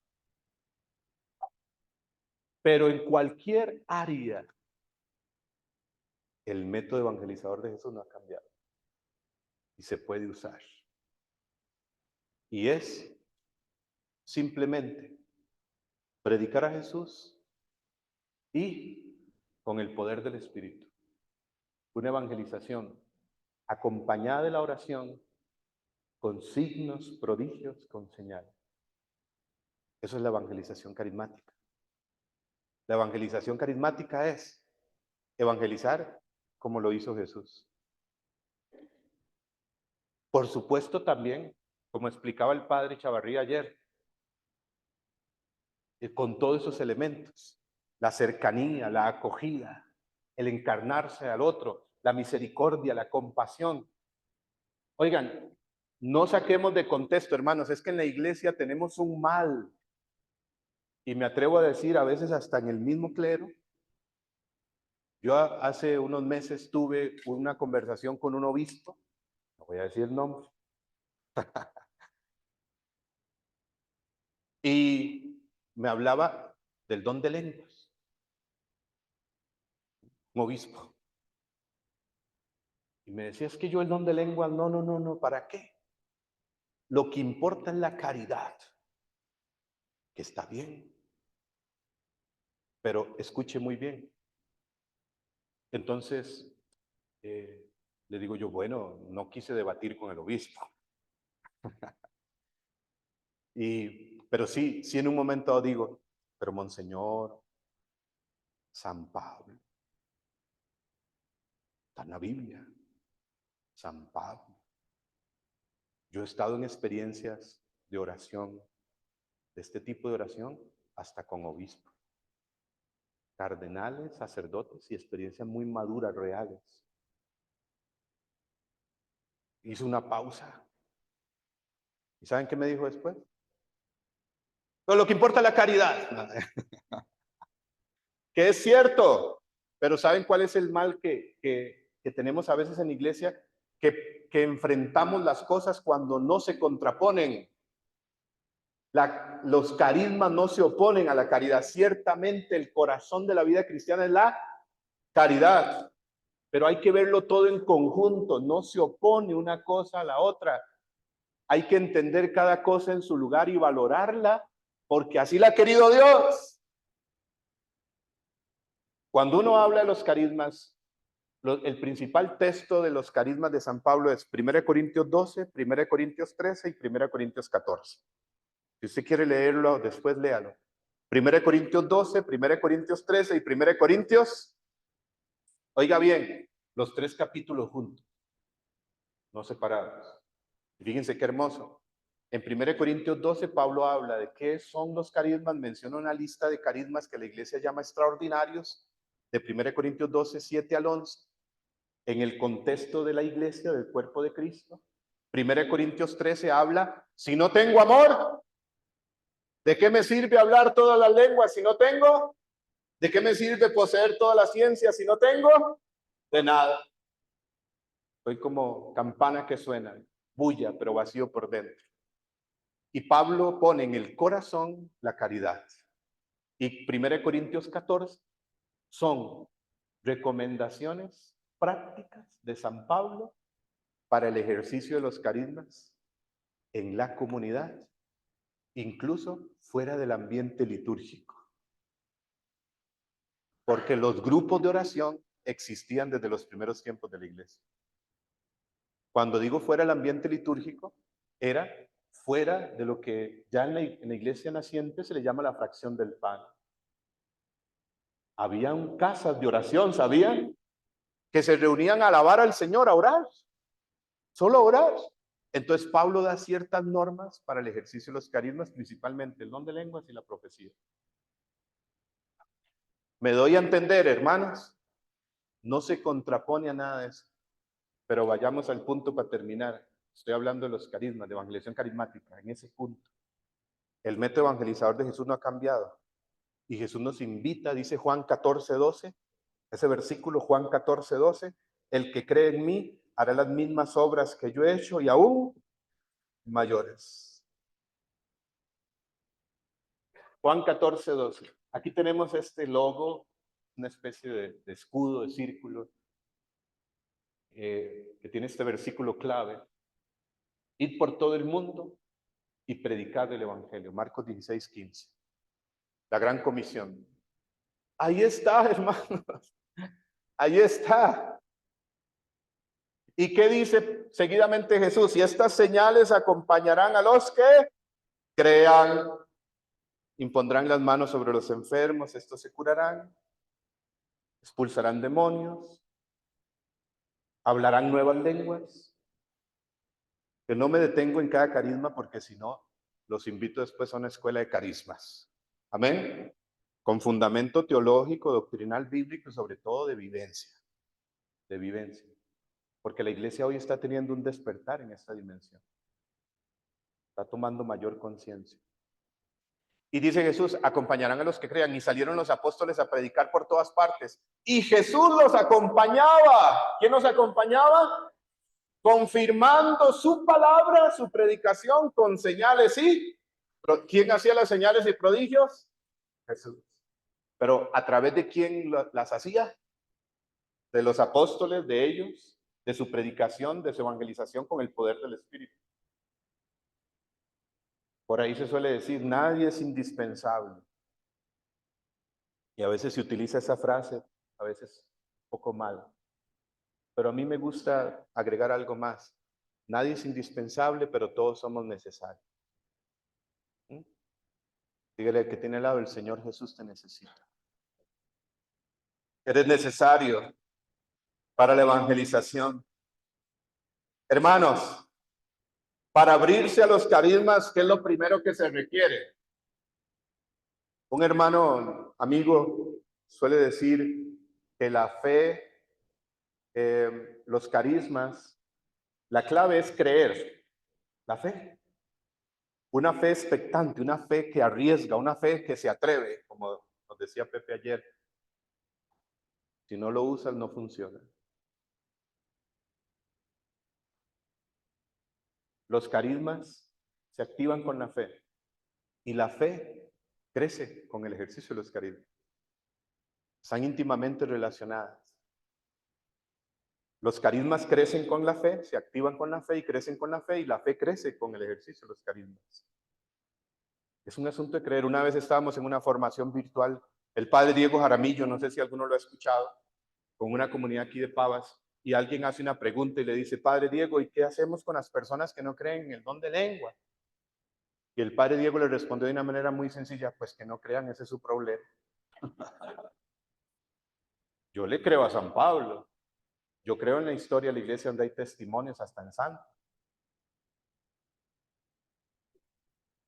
Pero en cualquier área, el método evangelizador de Jesús no ha cambiado y se puede usar. Y es simplemente predicar a Jesús y con el poder del Espíritu. Una evangelización acompañada de la oración, con signos, prodigios, con señales. Eso es la evangelización carismática. La evangelización carismática es evangelizar como lo hizo Jesús. Por supuesto también, como explicaba el padre Chavarría ayer, con todos esos elementos, la cercanía, la acogida, el encarnarse al otro, la misericordia, la compasión. Oigan, no saquemos de contexto, hermanos, es que en la iglesia tenemos un mal, y me atrevo a decir a veces hasta en el mismo clero. Yo hace unos meses tuve una conversación con un obispo, no voy a decir el nombre, y me hablaba del don de lenguas, un obispo. Y me decía, es que yo el don de lenguas, no, no, no, no, ¿para qué? Lo que importa es la caridad, que está bien, pero escuche muy bien. Entonces, le digo yo, bueno, no quise debatir con el obispo. Pero sí en un momento digo, pero Monseñor, San Pablo, está en la Biblia, San Pablo. Yo he estado en experiencias de oración, de este tipo de oración, hasta con obispos, cardenales, sacerdotes y experiencias muy maduras, reales. Hice una pausa ¿Y saben qué me dijo después? Pero lo que importa es la caridad. Que es cierto, pero ¿saben cuál es el mal que tenemos a veces en la iglesia? Que enfrentamos las cosas cuando no se contraponen. Los carismas no se oponen a la caridad. Ciertamente el corazón de la vida cristiana es la caridad, pero hay que verlo todo en conjunto. No se opone una cosa a la otra. Hay que entender cada cosa en su lugar y valorarla, porque así la ha querido Dios. Cuando uno habla de los carismas, el principal texto de los carismas de San Pablo es 1 Corintios 12, 1 Corintios 13 y 1 Corintios 14. Si usted quiere leerlo, después léalo. 1 Corintios 12, 1 Corintios 13 y 1 Corintios, oiga bien, los 3 capítulos juntos, no separados. Fíjense qué hermoso. En 1 Corintios 12, Pablo habla de qué son los carismas, menciona una lista de carismas que la iglesia llama extraordinarios, de 1 Corintios 12, 7 al 11, en el contexto de la iglesia, del cuerpo de Cristo. 1 Corintios 13 habla, si no tengo amor, ¿de qué me sirve hablar todas las lenguas si no tengo? ¿De qué me sirve poseer toda la ciencia si no tengo? De nada. Soy como campana que suena, bulla, pero vacío por dentro. Y Pablo pone en el corazón la caridad. Y 1 Corintios 14 son recomendaciones prácticas de San Pablo para el ejercicio de los carismas en la comunidad, incluso fuera del ambiente litúrgico. Porque los grupos de oración existían desde los primeros tiempos de la iglesia. Cuando digo fuera del ambiente litúrgico, era fuera de lo que ya en la iglesia naciente se le llama la fracción del pan. Habían casas de oración, ¿sabían? Que se reunían a alabar al Señor, a orar, solo a orar. Entonces Pablo da ciertas normas para el ejercicio de los carismas, principalmente el don de lenguas y la profecía. ¿Me doy a entender, hermanos? No se contrapone a nada de eso. Pero vayamos al punto para terminar. Estoy hablando de los carismas, de evangelización carismática, en ese punto. El método evangelizador de Jesús no ha cambiado. Y Jesús nos invita, dice Juan 14, 12, ese versículo, Juan 14, 12, el que cree en mí hará las mismas obras que yo he hecho y aún mayores. Juan 14, 12. Aquí tenemos este logo, una especie de escudo, de círculo, que tiene este versículo clave. Id por todo el mundo y predicad el evangelio. Marcos 16, 15. La gran comisión. Ahí está, hermanos. Ahí está. ¿Y qué dice seguidamente Jesús? Y estas señales acompañarán a los que crean. Impondrán las manos sobre los enfermos, estos se curarán. Expulsarán demonios. Hablarán nuevas lenguas. Que no me detengo en cada carisma porque si no, los invito después a una escuela de carismas. Amén. Con fundamento teológico, doctrinal, bíblico y sobre todo de vivencia. De vivencia. Porque la iglesia hoy está teniendo un despertar en esta dimensión. Está tomando mayor conciencia. Y dice Jesús, acompañarán a los que crean. Y salieron los apóstoles a predicar por todas partes. Y Jesús los acompañaba. ¿Quién los acompañaba? Confirmando su palabra, su predicación con señales. ¿Sí? ¿Quién hacía las señales y prodigios? Jesús. Pero ¿a través de quién las hacía? De los apóstoles, de ellos, de su predicación, de su evangelización con el poder del Espíritu. Por ahí se suele decir, nadie es indispensable. Y a veces se utiliza esa frase, a veces un poco mal. Pero a mí me gusta agregar algo más. Nadie es indispensable, pero todos somos necesarios. ¿Mm? Dígale al que tiene al lado, el Señor Jesús te necesita. Eres necesario para la evangelización. Hermanos, para abrirse a los carismas, ¿qué es lo primero que se requiere? Un hermano amigo suele decir que la fe, los carismas, la clave es creer, la fe. Una fe expectante, una fe que arriesga, una fe que se atreve, como nos decía Pepe ayer. Si no lo usas, no funciona. Los carismas se activan con la fe y la fe crece con el ejercicio de los carismas. Están íntimamente relacionadas. Los carismas crecen con la fe, se activan con la fe y crecen con la fe, y la fe crece con el ejercicio de los carismas. Es un asunto de creer. Una vez estábamos en una formación virtual, el padre Diego Jaramillo, no sé si alguno lo ha escuchado, con una comunidad aquí de Pavas, y alguien hace una pregunta y le dice: padre Diego, ¿y qué hacemos con las personas que no creen en el don de lengua? Y el padre Diego le respondió de una manera muy sencilla: pues que no crean, ese es su problema. Yo le creo a San Pablo. Yo creo en la historia de la iglesia donde hay testimonios hasta en santos.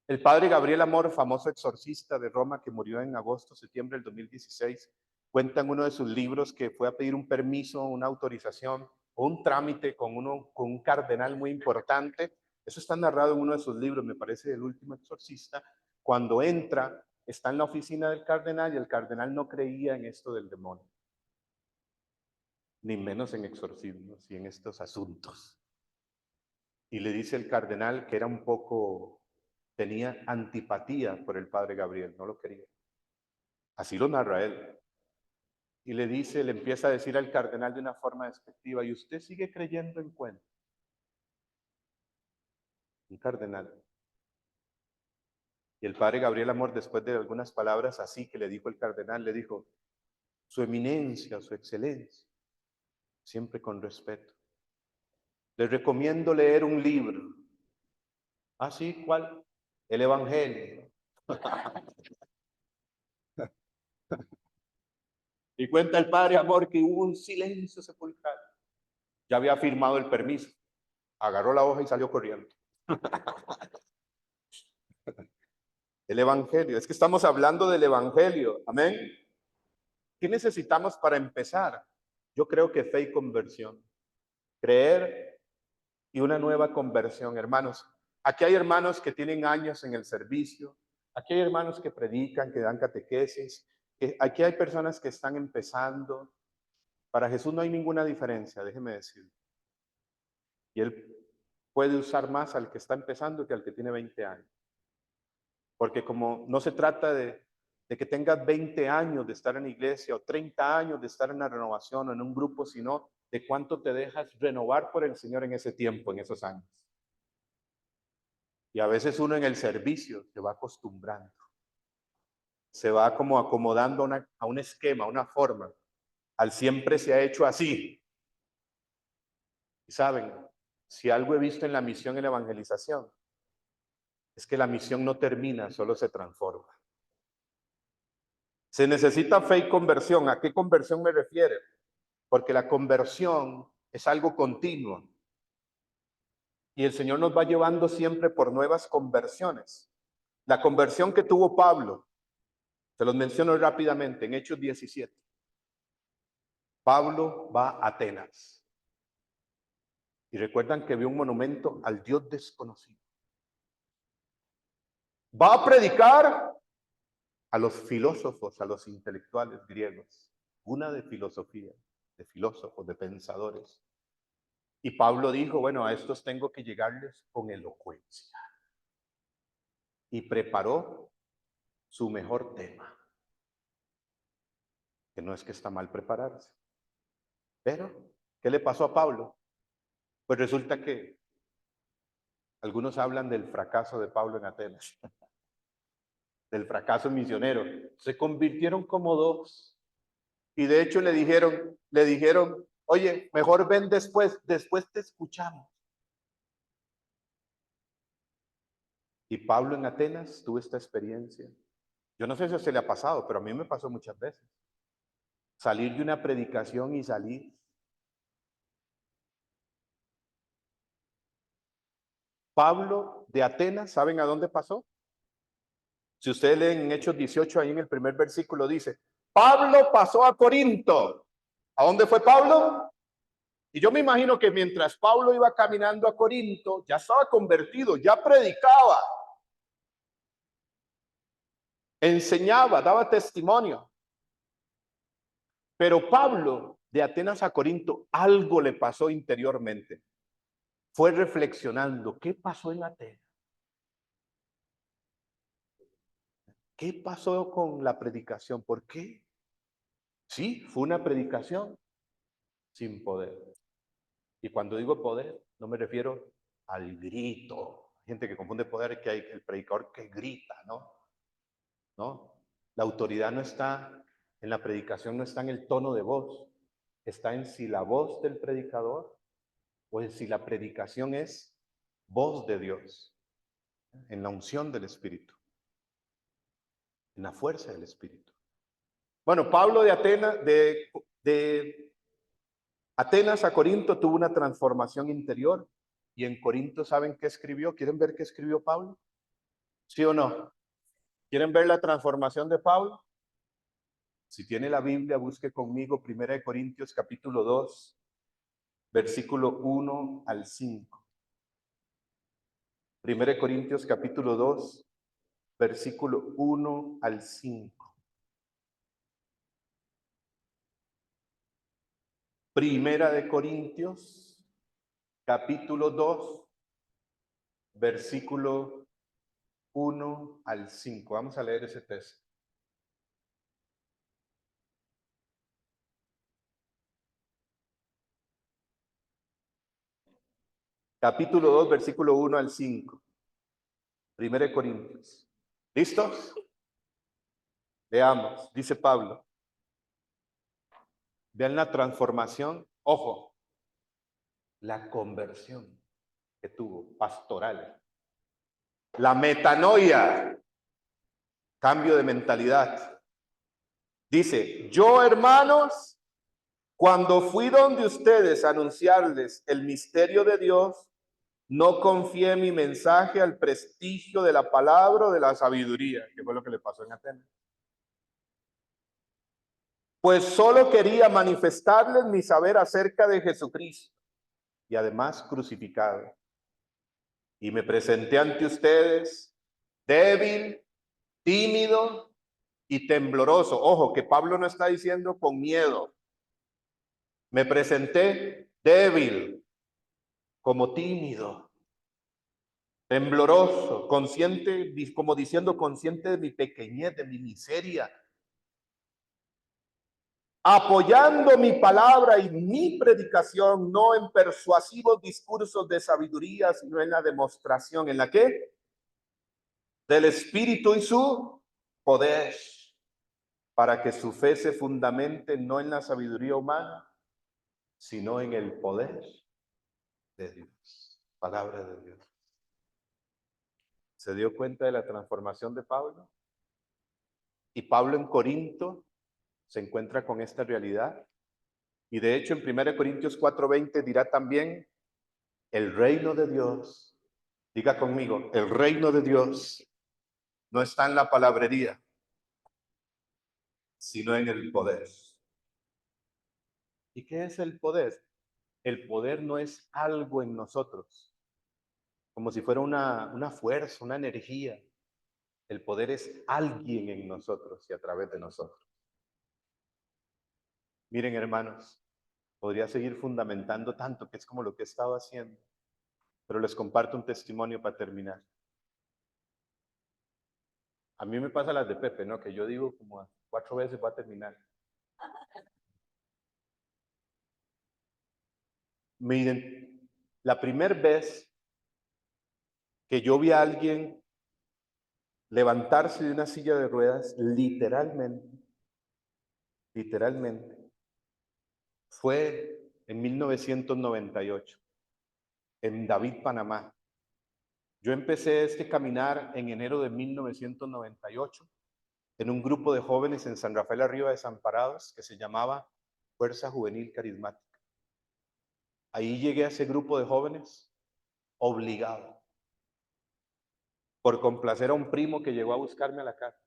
El padre Gabriel Amor, famoso exorcista de Roma que murió en agosto, septiembre del 2016, cuenta en uno de sus libros que fue a pedir un permiso, una autorización o un trámite con un cardenal muy importante. Eso está narrado en uno de sus libros, me parece, El último exorcista. Cuando entra, está en la oficina del cardenal y el cardenal no creía en esto del demonio, ni menos en exorcismos y en estos asuntos. Y le dice el cardenal que era un poco, tenía antipatía por el padre Gabriel, no lo quería. Así lo narra él. Y le dice, le empieza a decir al cardenal de una forma despectiva: ¿y usted sigue creyendo en cuentos? Un cardenal. Y el padre Gabriel Amor, después de algunas palabras así que le dijo el cardenal, le dijo: su eminencia, su excelencia, siempre con respeto, les recomiendo leer un libro. ¿Ah, sí? ¿Cuál? El Evangelio. Y cuenta el padre Amor que hubo un silencio sepulcral. Ya había firmado el permiso. Agarró la hoja y salió corriendo. El Evangelio. Es que estamos hablando del Evangelio. Amén. ¿Qué necesitamos para empezar? Yo creo que fe y conversión. Creer y una nueva conversión, hermanos. Aquí hay hermanos que tienen años en el servicio. Aquí hay hermanos que predican, que dan catequesis. Aquí hay personas que están empezando. Para Jesús no hay ninguna diferencia, déjeme decir. Y Él puede usar más al que está empezando que al que tiene 20 años. Porque como no se trata de que tengas 20 años de estar en la iglesia o 30 años de estar en la renovación o en un grupo, sino de cuánto te dejas renovar por el Señor en ese tiempo, en esos años. Y a veces uno en el servicio se va acostumbrando. Se va como acomodando a un esquema, a una forma. Al siempre se ha hecho así. Y saben, si algo he visto en la misión y la evangelización, es que la misión no termina, solo se transforma. Se necesita fe y conversión. ¿A qué conversión me refiero? Porque la conversión es algo continuo. Y el Señor nos va llevando siempre por nuevas conversiones. La conversión que tuvo Pablo, se los menciono rápidamente, en Hechos 17. Pablo va a Atenas. Y recuerdan que vio un monumento al Dios desconocido. Va a predicar a los filósofos, a los intelectuales griegos. Una de filosofía, de filósofos, de pensadores. Y Pablo dijo: bueno, a estos tengo que llegarles con elocuencia. Y preparó su mejor tema. Que no es que está mal prepararse. Pero, ¿qué le pasó a Pablo? Pues resulta que algunos hablan del fracaso de Pablo en Atenas. Del fracaso misionero. Se convirtieron como dos. Y de hecho le dijeron, oye, mejor ven después te escuchamos. Y Pablo en Atenas tuvo esta experiencia. Yo no sé si a usted le ha pasado, pero a mí me pasó muchas veces. Salir de una predicación y salir. Pablo de Atenas, ¿saben a dónde pasó? Si ustedes leen en Hechos 18, ahí en el primer versículo dice: Pablo pasó a Corinto. ¿A dónde fue Pablo? Y yo me imagino que mientras Pablo iba caminando a Corinto, ya estaba convertido, ya predicaba. enseñaba, daba testimonio. Pero Pablo, de Atenas a Corinto, algo le pasó interiormente. Fue reflexionando, ¿qué pasó en Atenas? ¿Qué pasó con la predicación? ¿Por qué? Sí, fue una predicación sin poder. Y cuando digo poder, no me refiero al grito. Hay gente que confunde poder, que hay el predicador que grita, ¿no? No, la autoridad no está en la predicación, no está en el tono de voz, está en si la voz del predicador o en si la predicación es voz de Dios, en la unción del Espíritu, en la fuerza del Espíritu. Bueno, Pablo de Atenas a Corinto tuvo una transformación interior y en Corinto, ¿saben qué escribió? ¿Quieren ver qué escribió Pablo? ¿Sí o no? ¿Quieren ver la transformación de Pablo? Si tiene la Biblia, busque conmigo 1 Corintios capítulo 2, versículo 1 al 5. 1 Corintios capítulo 2, versículo 1 al 5. Primera de Corintios capítulo 2, versículo 1 al 5. Vamos a leer ese texto. Capítulo 2, versículo 1 al 5. 1 Corintios. ¿Listos? Leamos. Dice Pablo. Vean la transformación. Ojo, la conversión que tuvo, pastoral. La metanoia, cambio de mentalidad. Dice, yo hermanos, cuando fui donde ustedes a anunciarles el misterio de Dios, no confié mi mensaje al prestigio de la palabra o de la sabiduría, que fue lo que le pasó en Atenas. Pues solo quería manifestarles mi saber acerca de Jesucristo y además crucificado. Y me presenté ante ustedes débil, tímido y tembloroso. Ojo, que Pablo no está diciendo con miedo. Me presenté débil, como tímido, tembloroso, consciente, como diciendo consciente de mi pequeñez, de mi miseria, apoyando mi palabra y mi predicación, no en persuasivos discursos de sabiduría, sino en la demostración, ¿en la qué? Del Espíritu y su poder, para que su fe se fundamente no en la sabiduría humana, sino en el poder de Dios. Palabra de Dios. ¿Se dio cuenta de la transformación de Pablo? Y Pablo en Corinto se encuentra con esta realidad. Y de hecho en 1 Corintios 4:20 dirá también, el reino de Dios, diga conmigo, el reino de Dios no está en la palabrería, sino en el poder. ¿Y qué es el poder? El poder no es algo en nosotros, como si fuera una fuerza, una energía. El poder es alguien en nosotros y a través de nosotros. Miren, hermanos, podría seguir fundamentando tanto, que es como lo que he estado haciendo, pero les comparto un testimonio para terminar. A mí me pasa las de Pepe, ¿no? Que yo digo como 4 veces va a terminar. Miren, la primera vez que yo vi a alguien levantarse de una silla de ruedas, literalmente, fue en 1998, en David, Panamá. Yo empecé este caminar en enero de 1998 en un grupo de jóvenes en San Rafael Arriba Desamparados que se llamaba Fuerza Juvenil Carismática. Ahí llegué a ese grupo de jóvenes obligado por complacer a un primo que llegó a buscarme a la casa,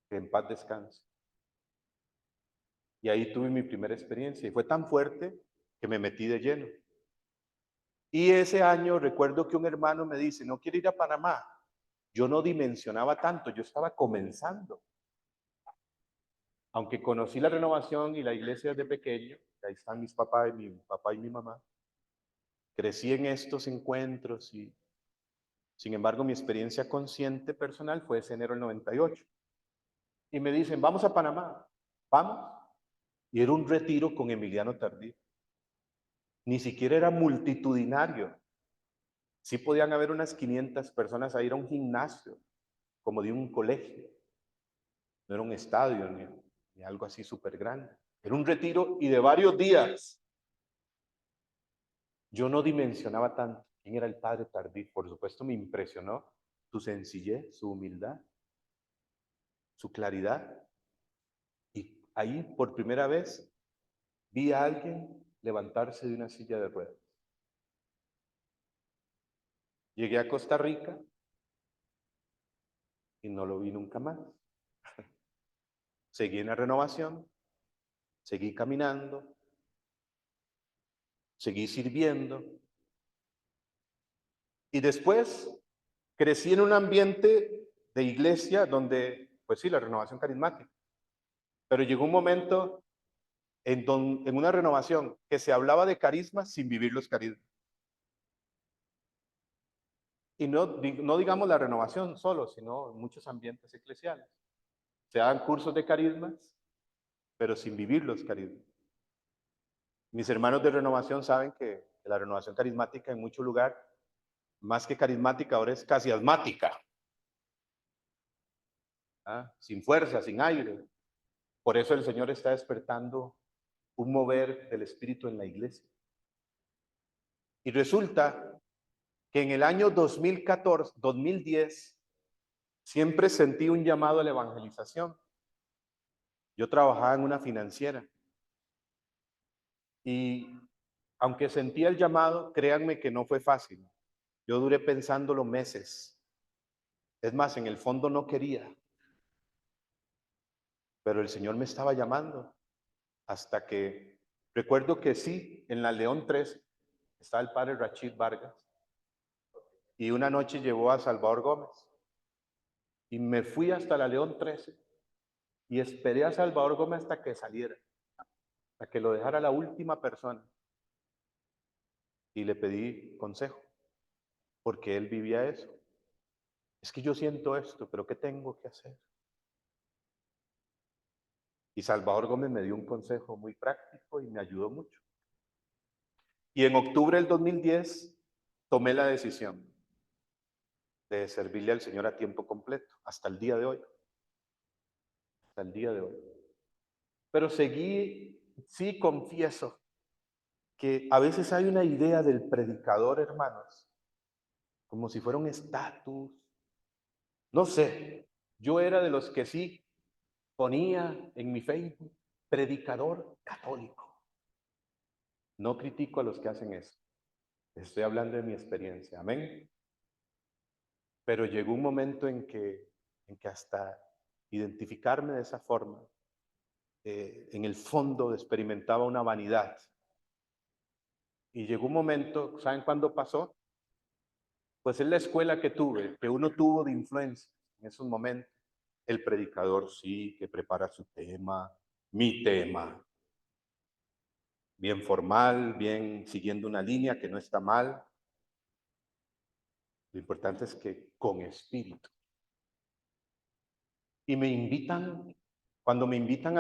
que en paz descanse. Y ahí tuve mi primera experiencia y fue tan fuerte que me metí de lleno. Y ese año recuerdo que un hermano me dice, ¿no quiere ir a Panamá? yo no dimensionaba tanto, yo estaba comenzando. Aunque conocí la renovación y la iglesia desde pequeño, ahí están mis papás, mi papá y mi mamá, crecí en estos encuentros y, sin embargo, mi experiencia consciente personal fue ese enero del 98. Y me dicen, vamos a Panamá, vamos. Y era un retiro con Emiliano Tardí. Ni siquiera era multitudinario. Sí podían haber unas 500 personas a ir a un gimnasio, como de un colegio. No era un estadio ni algo así súper grande. Era un retiro y de varios días. Yo no dimensionaba tanto quién era el padre Tardí. Por supuesto me impresionó su sencillez, su humildad, su claridad. Y ahí por primera vez vi a alguien levantarse de una silla de ruedas. Llegué a Costa Rica y no lo vi nunca más. Seguí en la renovación, seguí caminando, seguí sirviendo. Y después crecí en un ambiente de iglesia donde, pues sí, la renovación carismática. Pero llegó un momento en una renovación que se hablaba de carismas sin vivir los carismas. Y no digamos la renovación solo, sino en muchos ambientes eclesiales. Se dan cursos de carismas, pero sin vivir los carismas. Mis hermanos de renovación saben que la renovación carismática en muchos lugares, más que carismática, ahora es casi asmática. ¿Ah? Sin fuerza, sin aire. Por eso el Señor está despertando un mover del Espíritu en la iglesia. Y resulta que en el año 2014, 2010, siempre sentí un llamado a la evangelización. Yo trabajaba en una financiera y aunque sentía el llamado, créanme que no fue fácil. Yo duré pensándolo meses. Es más, en el fondo no quería, pero el Señor me estaba llamando hasta que recuerdo que sí, en la León 3 está el padre Rachid Vargas y una noche llevó a Salvador Gómez y me fui hasta la León 13 y esperé a Salvador Gómez hasta que saliera, hasta que lo dejara la última persona y le pedí consejo porque él vivía eso. Es que yo siento esto, pero ¿qué tengo que hacer? Y Salvador Gómez me dio un consejo muy práctico y me ayudó mucho. Y en octubre del 2010 tomé la decisión de servirle al Señor a tiempo completo, hasta el día de hoy. Hasta el día de hoy. Pero sí confieso que a veces hay una idea del predicador, hermanos, como si fuera un estatus. No sé, yo era de los que sí ponía en mi Facebook, predicador católico. No critico a los que hacen eso. Estoy hablando de mi experiencia. Amén. Pero llegó un momento en que hasta identificarme de esa forma, en el fondo experimentaba una vanidad. Y llegó un momento, ¿saben cuándo pasó? Pues es la escuela que tuve, que uno tuvo de influencia en esos momentos. El predicador sí, que prepara su tema, mi tema. Bien formal, bien siguiendo una línea que no está mal. Lo importante es que con espíritu. Y me invitan, cuando me invitan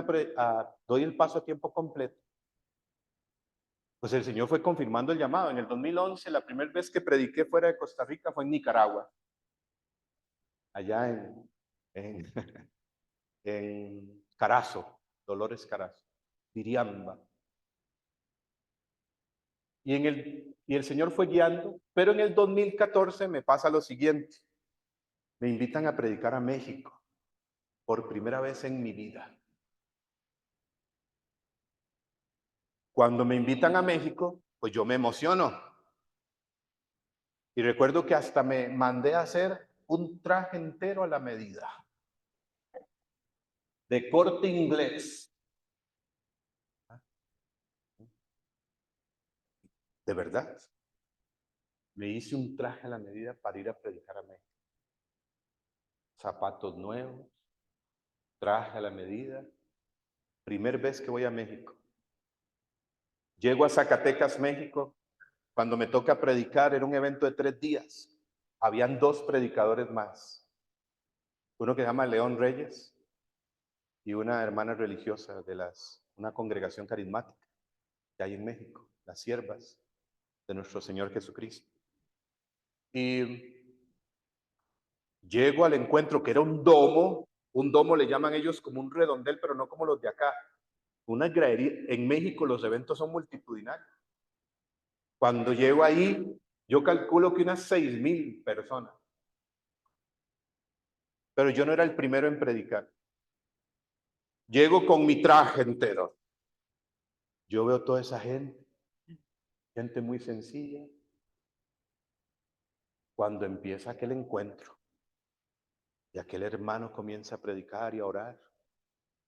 doy el paso a tiempo completo, pues el Señor fue confirmando el llamado. En el 2011, la primera vez que prediqué fuera de Costa Rica fue en Nicaragua, allá en, en Carazo, Dolores Carazo, Diriamba. Y el Señor fue guiando, pero en el 2014 me pasa lo siguiente. Me invitan a predicar a México por primera vez en mi vida. Cuando me invitan a México, pues yo me emociono. Y recuerdo que hasta me mandé a hacer un traje entero a la medida, de corte inglés. De verdad. Me hice un traje a la medida para ir a predicar a México. zapatos nuevos, traje a la medida. Primer vez que voy a México. Llego a Zacatecas, México. Cuando me toca predicar, era un evento de 3 días. Habían 2 predicadores más. Uno que se llama León Reyes y una hermana religiosa de una congregación carismática que hay en México, las siervas de nuestro Señor Jesucristo. Y llego al encuentro que era un domo le llaman ellos como un redondel, pero no como los de acá. Una gradería. En México los eventos son multitudinarios. Cuando llego ahí, yo calculo que unas 6,000 personas. Pero yo no era el primero en predicar. Llego con mi traje entero. Yo veo toda esa gente muy sencilla. Cuando empieza aquel encuentro y aquel hermano comienza a predicar y a orar,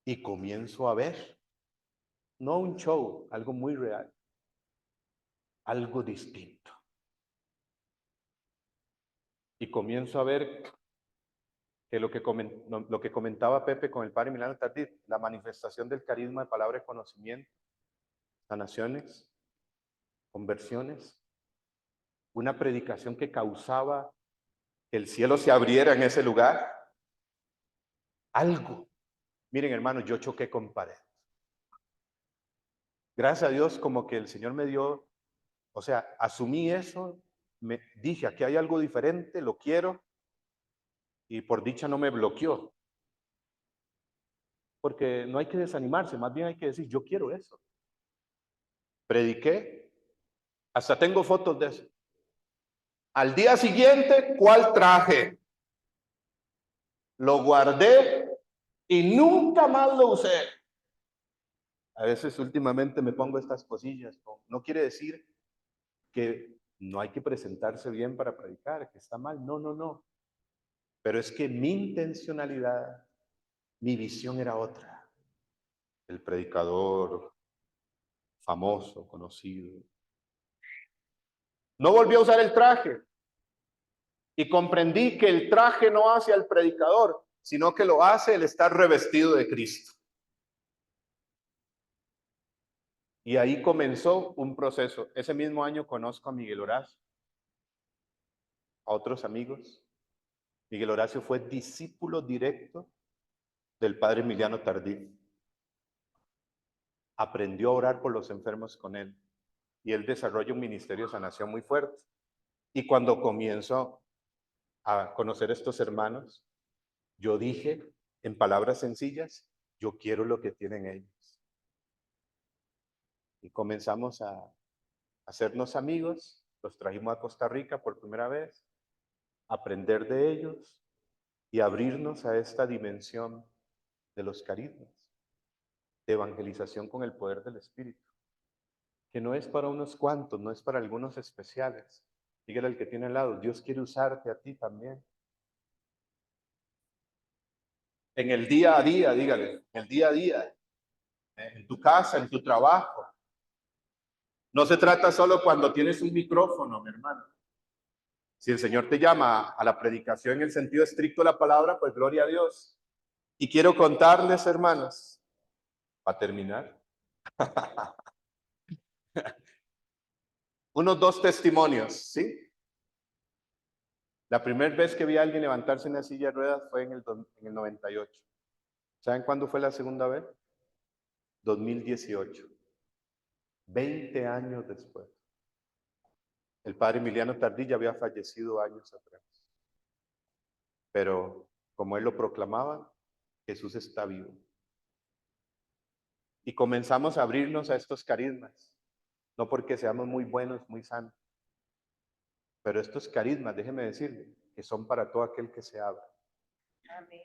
y comienzo a ver, no un show, algo muy real, algo distinto. Y comienzo a ver que lo que comentaba Pepe con el padre Milano Tardí, la manifestación del carisma de palabra y conocimiento, sanaciones, conversiones, una predicación que causaba que el cielo se abriera en ese lugar. Algo. Miren, hermanos, yo choqué con pared. Gracias a Dios, como que el Señor me dio, o sea, asumí eso, me dije, aquí hay algo diferente, lo quiero, y por dicha no me bloqueó. Porque no hay que desanimarse, más bien hay que decir, yo quiero eso. Prediqué, hasta tengo fotos de eso. Al día siguiente, ¿cuál traje? Lo guardé y nunca más lo usé. A veces últimamente me pongo estas cosillas. No quiere decir que no hay que presentarse bien para predicar, que está mal. No, no, no. Pero es que mi intencionalidad, mi visión era otra. El predicador famoso, conocido. No volví a usar el traje. Y comprendí que el traje no hace al predicador, sino que lo hace el estar revestido de Cristo. Y ahí comenzó un proceso. Ese mismo año conozco a Miguel Horacio, a otros amigos. Miguel Horacio fue discípulo directo del padre Emiliano Tardí. Aprendió a orar por los enfermos con él. Y él desarrolla un ministerio de sanación muy fuerte. Y cuando comienzo a conocer a estos hermanos, yo dije, en palabras sencillas, yo quiero lo que tienen ellos. Y comenzamos a hacernos amigos, los trajimos a Costa Rica por primera vez, aprender de ellos y abrirnos a esta dimensión de los carismas, de evangelización con el poder del Espíritu, que no es para unos cuantos, no es para algunos especiales. Dígale al que tiene al lado, Dios quiere usarte a ti también. En el día a día, dígale, en el día a día, en tu casa, en tu trabajo. No se trata solo cuando tienes un micrófono, mi hermano. Si el Señor te llama a la predicación en el sentido estricto de la palabra, pues gloria a Dios. Y quiero contarles, hermanos, para terminar, unos 2 testimonios, ¿sí? La primera vez que vi a alguien levantarse en una silla de ruedas fue en el 98. ¿Saben cuándo fue la segunda vez? 2018. 20 años después. El padre Emiliano Tardí ya había fallecido años atrás. Pero como él lo proclamaba, Jesús está vivo. Y comenzamos a abrirnos a estos carismas. No porque seamos muy buenos, muy santos. Pero estos carismas, déjeme decirle, que son para todo aquel que se abra. Amén.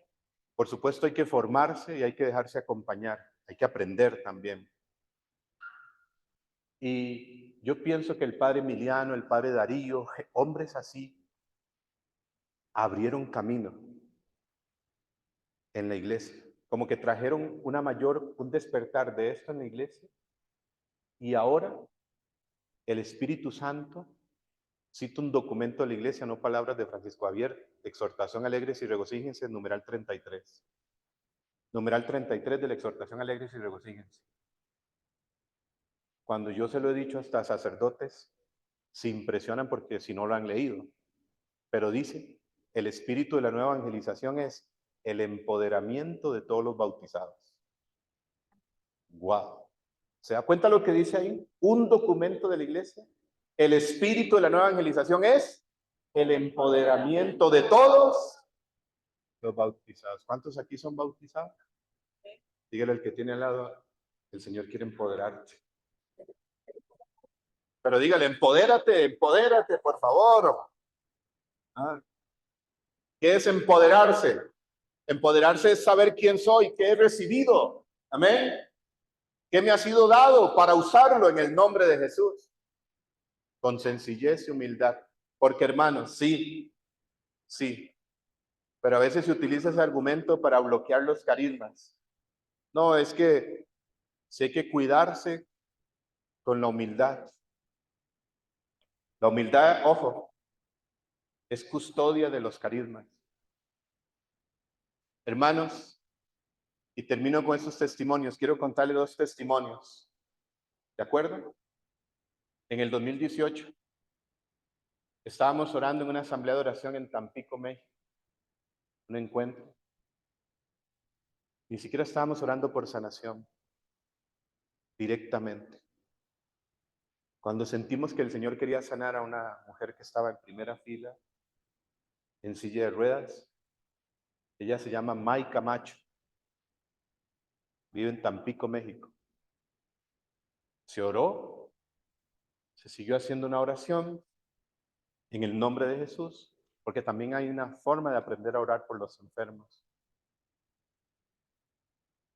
Por supuesto hay que formarse y hay que dejarse acompañar. Hay que aprender también. Y yo pienso que el padre Emiliano, el padre Darío, hombres así, abrieron camino en la iglesia. Como que trajeron un despertar de esto en la iglesia. Y ahora el Espíritu Santo Cito un documento de la iglesia, no palabras de Francisco Javier, exhortación alegres y regocíjense, numeral 33. Numeral 33 de la exhortación alegres y regocíjense. Cuando yo se lo he dicho hasta sacerdotes, se impresionan porque si no lo han leído. Pero dice, el espíritu de la nueva evangelización es el empoderamiento de todos los bautizados. ¡Wow! ¿Se da cuenta lo que dice ahí? Un documento de la iglesia. El espíritu de la nueva evangelización es el empoderamiento de todos los bautizados. ¿Cuántos aquí son bautizados? Dígale al que tiene al lado, el Señor quiere empoderarte. Pero dígale, empodérate, empodérate, por favor. ¿Qué es empoderarse? Empoderarse es saber quién soy, qué he recibido. Amén. ¿Qué me ha sido dado para usarlo en el nombre de Jesús? Con sencillez y humildad. Porque hermanos, sí, pero a veces se utiliza ese argumento para bloquear los carismas. No, es que sí hay que cuidarse con la humildad. La humildad, ojo, es custodia de los carismas. Hermanos, y termino con estos testimonios. Quiero contarle 2 testimonios. ¿De acuerdo? En el 2018 estábamos orando en una asamblea de oración en Tampico, México. Un encuentro. Ni siquiera estábamos orando por sanación. Directamente. Cuando sentimos que el Señor quería sanar a una mujer que estaba en primera fila, en silla de ruedas, ella se llama May Camacho. Vive en Tampico, México. Se oró, se siguió haciendo una oración en el nombre de Jesús, porque también hay una forma de aprender a orar por los enfermos.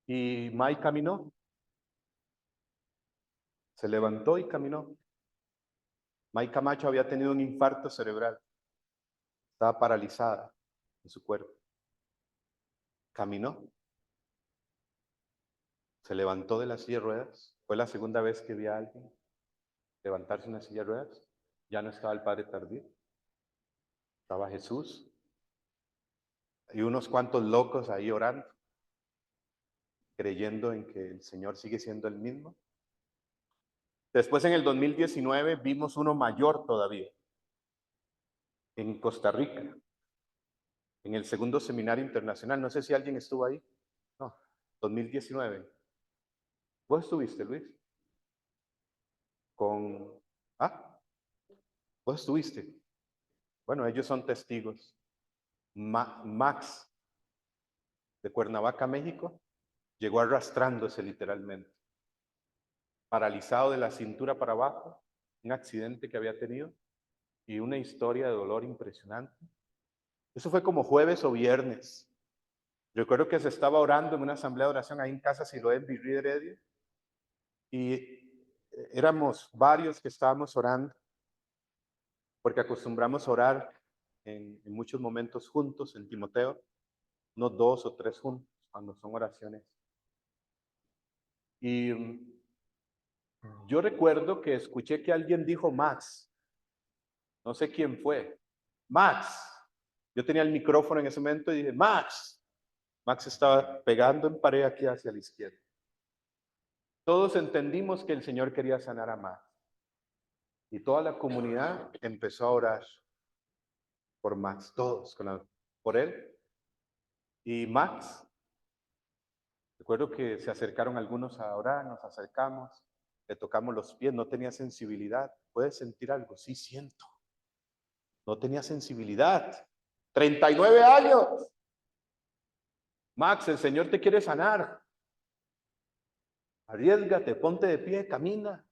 Y May caminó, se levantó y caminó. May Camacho había tenido un infarto cerebral, estaba paralizada en su cuerpo. Caminó, se levantó de la silla de ruedas. Fue la segunda vez que vi a alguien levantarse en una silla de ruedas. Ya no estaba el padre Tardío, estaba Jesús y unos cuantos locos ahí orando, creyendo en que el Señor sigue siendo el mismo. Después, en el 2019, vimos uno mayor todavía, en Costa Rica, en el segundo seminario internacional. No sé si alguien estuvo ahí. No, 2019. ¿Vos estuviste, Luis? ¿Vos estuviste? Bueno, ellos son testigos. Max, de Cuernavaca, México, llegó arrastrándose literalmente, paralizado de la cintura para abajo, un accidente que había tenido y una historia de dolor impresionante. Eso fue como jueves o viernes. Recuerdo que se estaba orando en una asamblea de oración ahí en Casa Siloé en Virrey Heredia y éramos varios que estábamos orando, porque acostumbramos a orar en muchos momentos juntos en Timoteo, no 2 o 3 juntos, cuando son oraciones. Y yo recuerdo que escuché que alguien dijo Max, no sé quién fue, Max. Yo tenía el micrófono en ese momento y dije, Max. Max estaba pegando en pared aquí hacia la izquierda. Todos entendimos que el Señor quería sanar a Max. Y toda la comunidad empezó a orar por Max, todos, por él. Y Max, recuerdo que se acercaron algunos a orar, nos acercamos, le tocamos los pies, no tenía sensibilidad. ¿Puedes sentir algo? Sí, siento. No tenía sensibilidad. 39 años. Max, el Señor te quiere sanar. Arriésgate, ponte de pie, camina.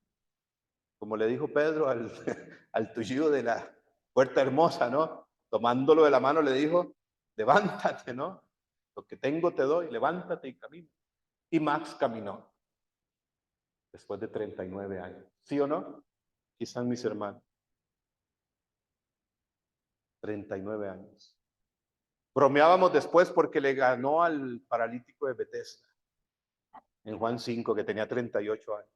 Como le dijo Pedro al tullido de la Puerta Hermosa, ¿no? Tomándolo de la mano le dijo, levántate, ¿no? Lo que tengo te doy, levántate y camina. Y Max caminó. Después de 39 años. ¿Sí o no? Aquí están mis hermanos. 39 años. Bromeábamos después porque le ganó al paralítico de Bethesda en Juan 5, que tenía 38 años.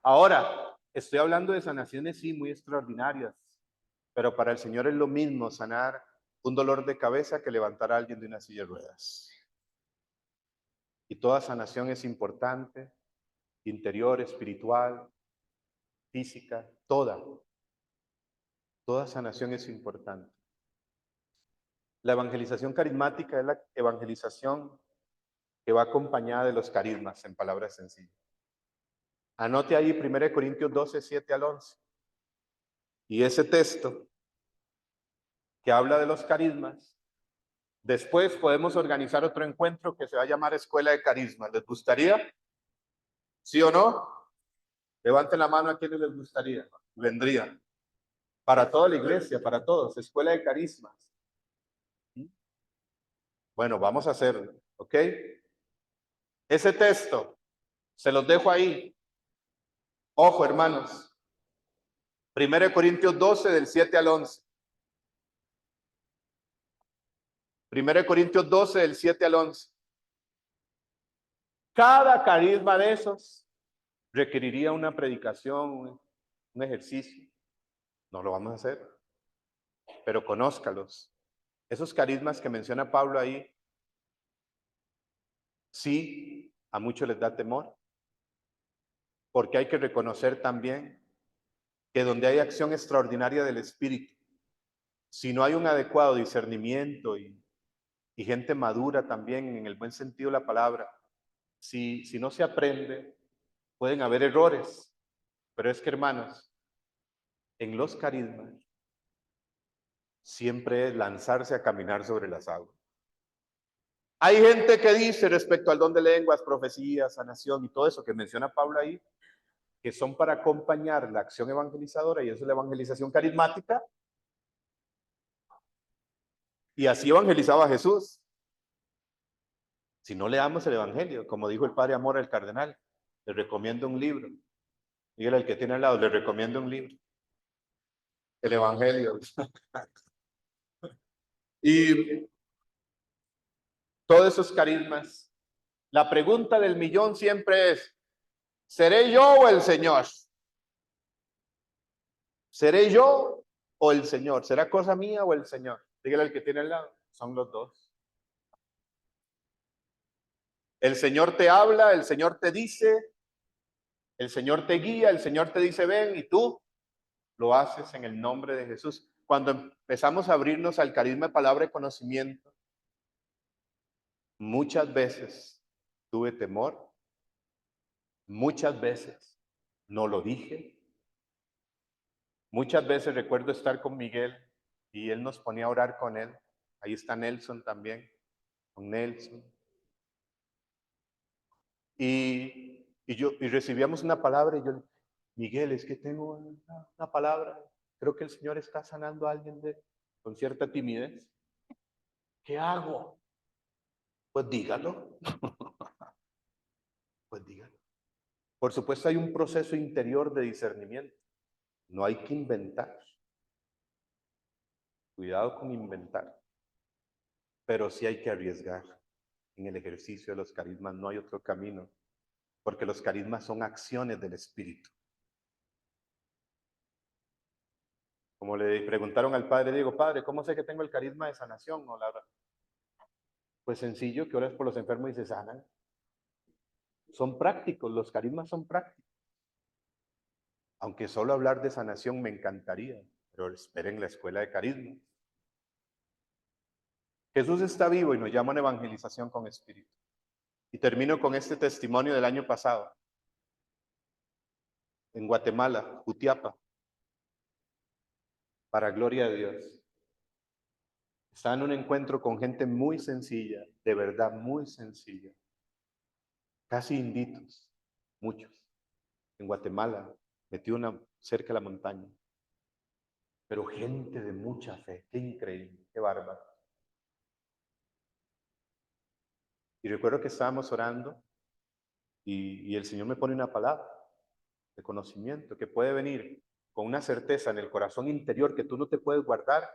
Ahora, Estoy hablando de sanaciones, sí, muy extraordinarias, pero para el Señor es lo mismo sanar un dolor de cabeza que levantar a alguien de una silla de ruedas. Y toda sanación es importante, interior, espiritual, física, toda sanación es importante. La evangelización carismática es la evangelización que va acompañada de los carismas, en palabras sencillas. Anote ahí 1 Corintios 12, 7 al 11. Y ese texto que habla de los carismas, después podemos organizar otro encuentro que se va a llamar Escuela de Carismas. ¿Les gustaría? ¿Sí o no? Levanten la mano a quienes les gustaría. Vendría. Para toda la iglesia, para todos. Escuela de Carismas. Bueno, vamos a hacerlo, ¿ok? Ese texto, se los dejo ahí. Ojo, hermanos. 1 Corintios 12, del 7 al 11. 1 Corintios 12, del 7 al 11. Cada carisma de esos requeriría una predicación, un ejercicio. No lo vamos a hacer, pero conózcalos. Esos carismas que menciona Pablo ahí, sí, a muchos les da temor, porque hay que reconocer también que donde hay acción extraordinaria del Espíritu, si no hay un adecuado discernimiento y gente madura también en el buen sentido de la palabra, si no se aprende, pueden haber errores. Pero es que, hermanos, en los carismas siempre es lanzarse a caminar sobre las aguas. Hay gente que dice respecto al don de lenguas, profecías, sanación y todo eso que menciona Pablo ahí, que son para acompañar la acción evangelizadora, y eso es la evangelización carismática. Y así evangelizaba Jesús. Si no leamos el evangelio, como dijo el padre Amor al cardenal, le recomiendo un libro. Dígale al que tiene al lado, le recomiendo un libro. El evangelio. Y todos esos carismas. La pregunta del millón siempre es, ¿seré yo o el Señor? ¿Seré yo o el Señor? ¿Será cosa mía o el Señor? Dígale al que tiene al lado. Son los dos. El Señor te habla, el Señor te dice, el Señor te guía, el Señor te dice ven, y tú lo haces en el nombre de Jesús. Cuando empezamos a abrirnos al carisma de palabra y conocimiento, muchas veces tuve temor, muchas veces no lo dije, muchas veces recuerdo estar con Miguel y él nos ponía a orar con él. Ahí está Nelson también, con Nelson. Y recibíamos una palabra y yo, Miguel, es que tengo una palabra, creo que el Señor está sanando a alguien con cierta timidez. ¿Qué hago? Pues dígalo. Pues dígalo. Por supuesto hay un proceso interior de discernimiento. No hay que inventar. Cuidado con inventar. Pero sí hay que arriesgar. En el ejercicio de los carismas no hay otro camino. Porque los carismas son acciones del Espíritu. Como le preguntaron al padre Diego, padre, ¿cómo sé que tengo el carisma de sanación? No, pues sencillo, que oras por los enfermos y se sanan. Son prácticos, los carismas son prácticos. Aunque solo hablar de sanación me encantaría, pero esperen la escuela de carismas. Jesús está vivo y nos llama a evangelización con espíritu. Y termino con este testimonio del año pasado. En Guatemala, Jutiapa. Para gloria de Dios. Estaba en un encuentro con gente muy sencilla, de verdad muy sencilla. Casi inditos, muchos. En Guatemala, metido cerca de la montaña. Pero gente de mucha fe, qué increíble, qué bárbaro. Y recuerdo que estábamos orando y el Señor me pone una palabra de conocimiento que puede venir con una certeza en el corazón interior que tú no te puedes guardar,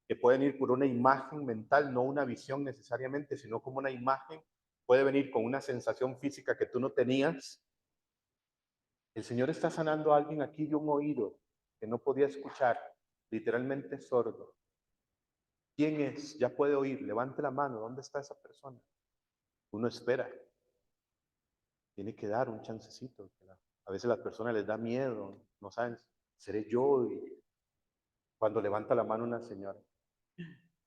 que puede venir por una imagen mental, no una visión necesariamente, sino como una imagen, puede venir con una sensación física que tú no tenías. El Señor está sanando a alguien aquí de un oído que no podía escuchar, literalmente sordo. ¿Quién es? Ya puede oír. Levante la mano. ¿Dónde está esa persona? Uno espera. Tiene que dar un chancecito. A veces a las personas les da miedo. No saben, seré yo. Y cuando levanta la mano una señora.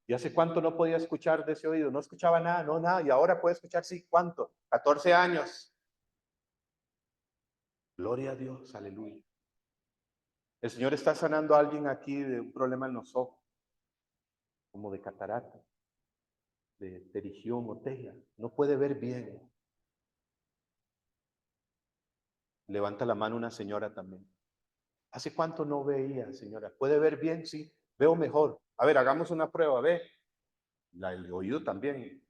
¿Y hace cuánto no podía escuchar de ese oído? No escuchaba nada, no nada. Y ahora puede escuchar, sí, ¿cuánto? 14 años. Gloria a Dios, aleluya. El Señor está sanando a alguien aquí de un problema en los ojos, como de catarata, de pterigión o teja. No puede ver bien. Levanta la mano una señora también. ¿Hace cuánto no veía, señora? ¿Puede ver bien? Sí, veo mejor. A ver, hagamos una prueba, ve. El oído también.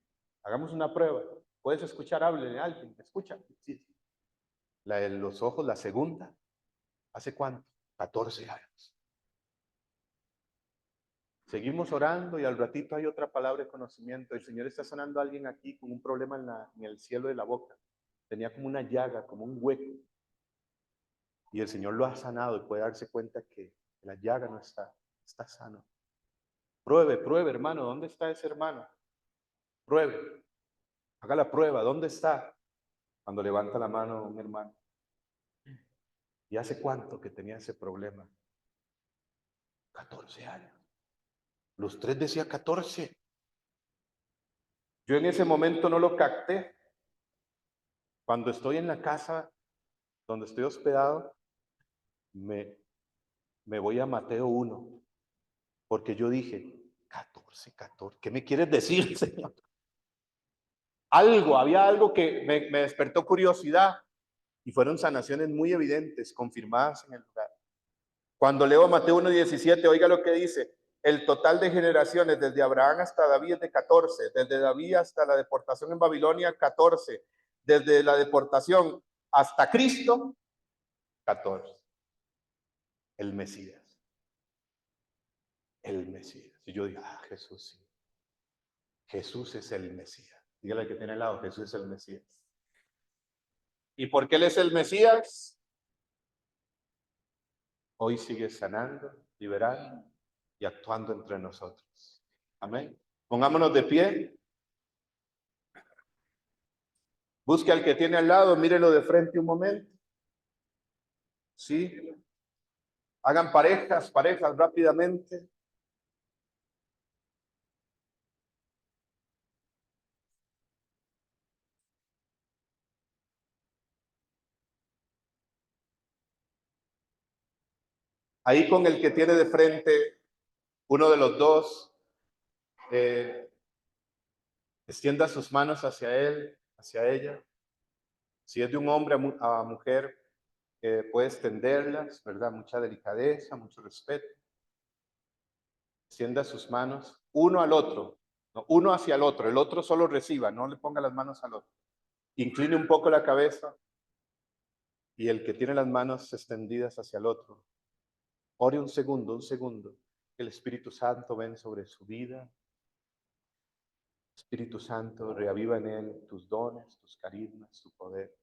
Hagamos una prueba. ¿Puedes escuchar? Háblele a alguien. ¿Escucha? Sí. La de los ojos, la segunda. ¿Hace cuánto? 14 años. Seguimos orando y al ratito hay otra palabra de conocimiento. El Señor está sanando a alguien aquí con un problema en el cielo de la boca. Tenía como una llaga, como un hueco. Y el Señor lo ha sanado y puede darse cuenta que la llaga no está sano. Pruebe, pruebe, hermano. ¿Dónde está ese hermano? Pruebe. Haga la prueba. ¿Dónde está? Cuando levanta la mano un hermano. ¿Y hace cuánto que tenía ese problema? 14 años. Los tres decía 14. Yo en ese momento no lo capté. Cuando estoy en la casa donde estoy hospedado, me voy a Mateo 1, porque yo dije, 14, ¿qué me quieres decir, Señor? Había algo que me despertó curiosidad y fueron sanaciones muy evidentes, confirmadas en el lugar. Cuando leo Mateo 1:17, oiga lo que dice, el total de generaciones desde Abraham hasta David es de 14, desde David hasta la deportación en Babilonia, 14, desde la deportación hasta Cristo, 14. El Mesías. El Mesías. Y yo digo, Jesús, sí. Jesús es el Mesías. Dígale al que tiene al lado, Jesús es el Mesías. ¿Y por qué Él es el Mesías? Hoy sigue sanando, liberando y actuando entre nosotros. Amén. Pongámonos de pie. Busque al que tiene al lado, mírelo de frente un momento. Sí. Hagan parejas rápidamente. Ahí con el que tiene de frente, uno de los dos, extienda sus manos hacia él, hacia ella. Si es de un hombre a mujer, puede extenderlas, ¿verdad? Mucha delicadeza, mucho respeto. Extienda sus manos uno al otro, no, uno hacia el otro solo reciba, no le ponga las manos al otro. Incline un poco la cabeza y el que tiene las manos extendidas hacia el otro, ore un segundo, que el Espíritu Santo ven sobre su vida. Espíritu Santo, reaviva en él tus dones, tus carismas, tu poder.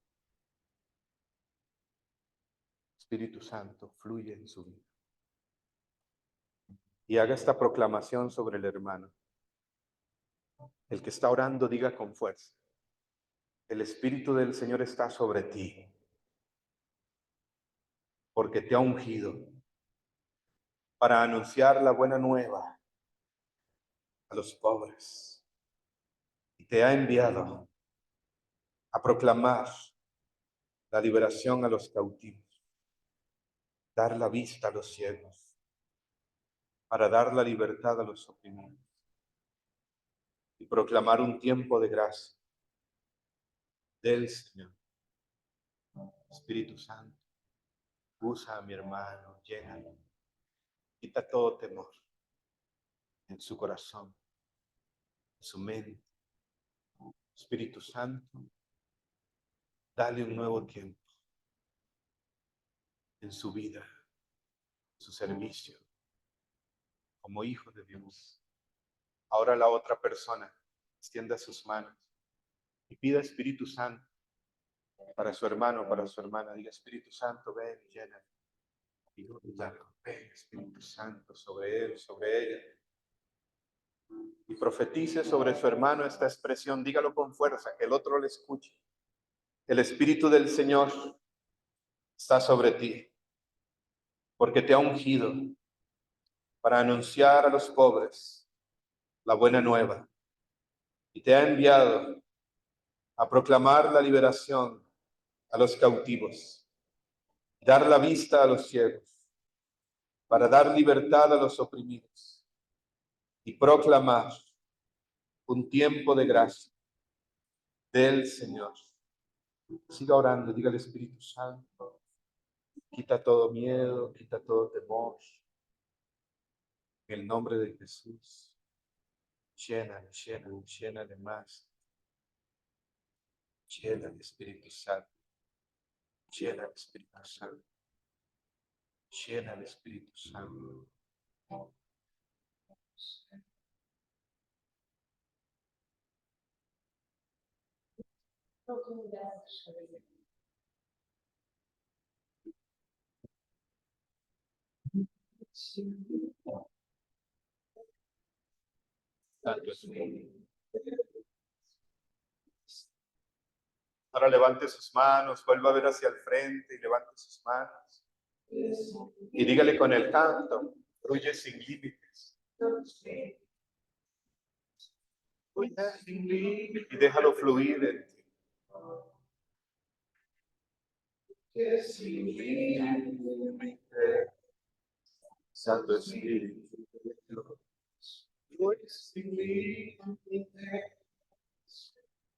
Espíritu Santo, fluye en su vida. Y haga esta proclamación sobre el hermano. El que está orando, diga con fuerza: el Espíritu del Señor está sobre ti, porque te ha ungido para anunciar la buena nueva a los pobres. Y te ha enviado a proclamar la liberación a los cautivos, dar la vista a los ciegos, para dar la libertad a los oprimidos y proclamar un tiempo de gracia del Señor. Espíritu Santo, usa a mi hermano, llénalo, quita todo temor en su corazón, en su mente. Espíritu Santo, dale un nuevo tiempo en su vida, en su servicio, como hijo de Dios. Ahora la otra persona extienda sus manos y pida, Espíritu Santo, Para su hermano, para su hermana. Diga, Espíritu Santo, ven y llena. Ven, Espíritu Santo, sobre él, sobre ella. Y profetice sobre su hermano esta expresión. Dígalo con fuerza, que el otro le escuche. El Espíritu del Señor está sobre ti, porque te ha ungido para anunciar a los pobres la buena nueva. Y te ha enviado a proclamar la liberación a los cautivos, dar la vista a los ciegos, para dar libertad a los oprimidos y proclamar un tiempo de gracia del Señor. Siga orando, diga al Espíritu Santo, quita todo miedo, quita todo temor. En el nombre de Jesús, llena, llena, llena de más. Llena el Espíritu Santo, llena el Espíritu Santo, llena el Espíritu Santo. Santo Espíritu. Ahora levante sus manos, vuelva a ver hacia el frente y levante sus manos. Y dígale con el canto, fluye sin límites. Fluye sin límites. Y déjalo fluir en ti. Sin límites. Santo Espíritu. Fluye sin límites.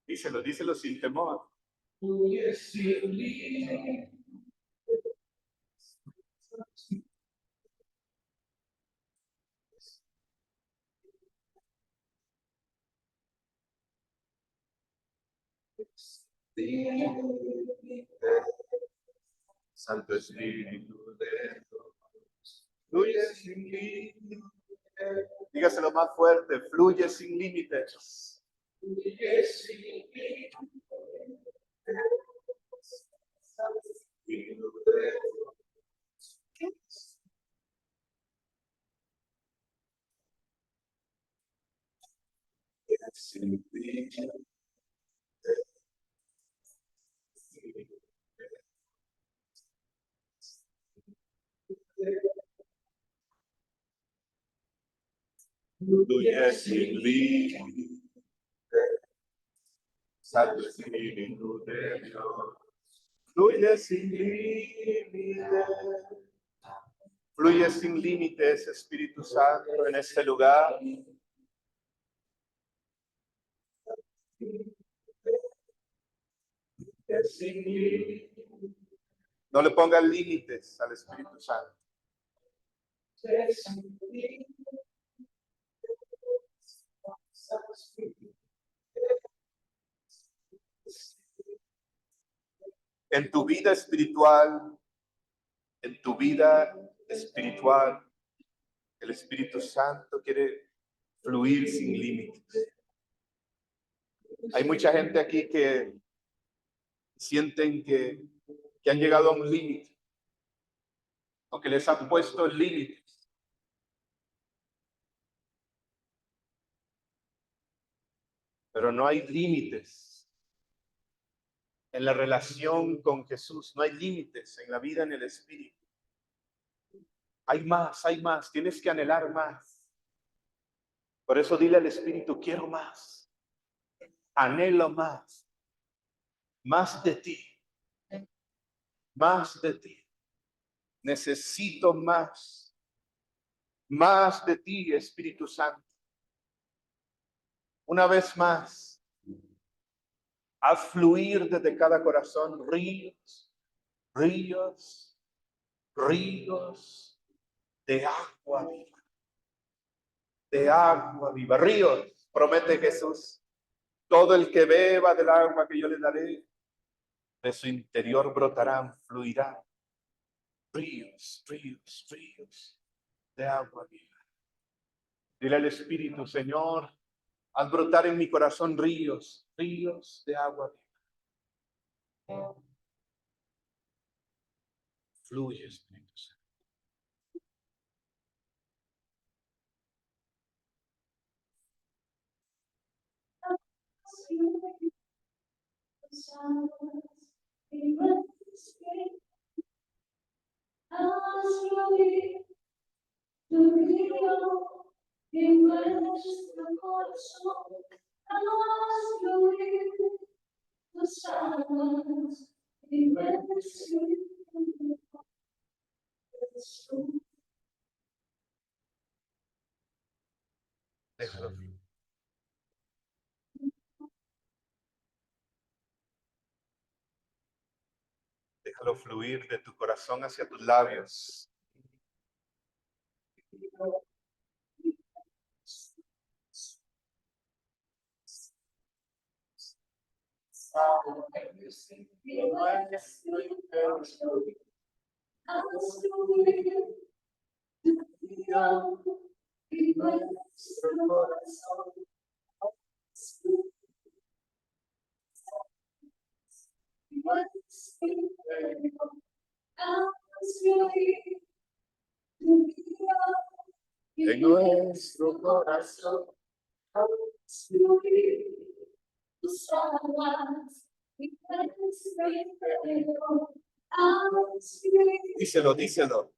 Díselo, díselo sin temor. Fluye sin límites. Santo Espíritu de Dios, fluye sin límites. Dígaselo más fuerte, fluye sin límites. Fluye sin límites. Santo Espíritu de Dios. Sin límites. Fluye sin límites. Santo Espíritu de Dios. Fluye sin límites. Fluye sin límites, Espíritu Santo, en este lugar. No le pongan límites al Espíritu Santo. En tu vida espiritual, el Espíritu Santo quiere fluir sin límites. Hay mucha gente aquí que sienten que han llegado a un límite, o que les han puesto límites. Pero no hay límites en la relación con Jesús, no hay límites en la vida en el Espíritu. Hay más, tienes que anhelar más. Por eso dile al Espíritu, quiero más, anhelo más de ti, más de ti. Necesito más de ti, Espíritu Santo. Una vez más, haz fluir desde cada corazón ríos, ríos, ríos de agua viva. De agua viva, ríos, promete Jesús. Todo el que beba del agua que yo le daré, de su interior brotarán, fluirán ríos, ríos, ríos de agua viva. Dile al Espíritu, Señor, haz brotar en mi corazón ríos, ríos de agua viva. Fluye, Espíritu Santo. Déjalo fluir. Déjalo fluir de tu corazón hacia tus labios. En nuestro corazón. Díselo, díselo.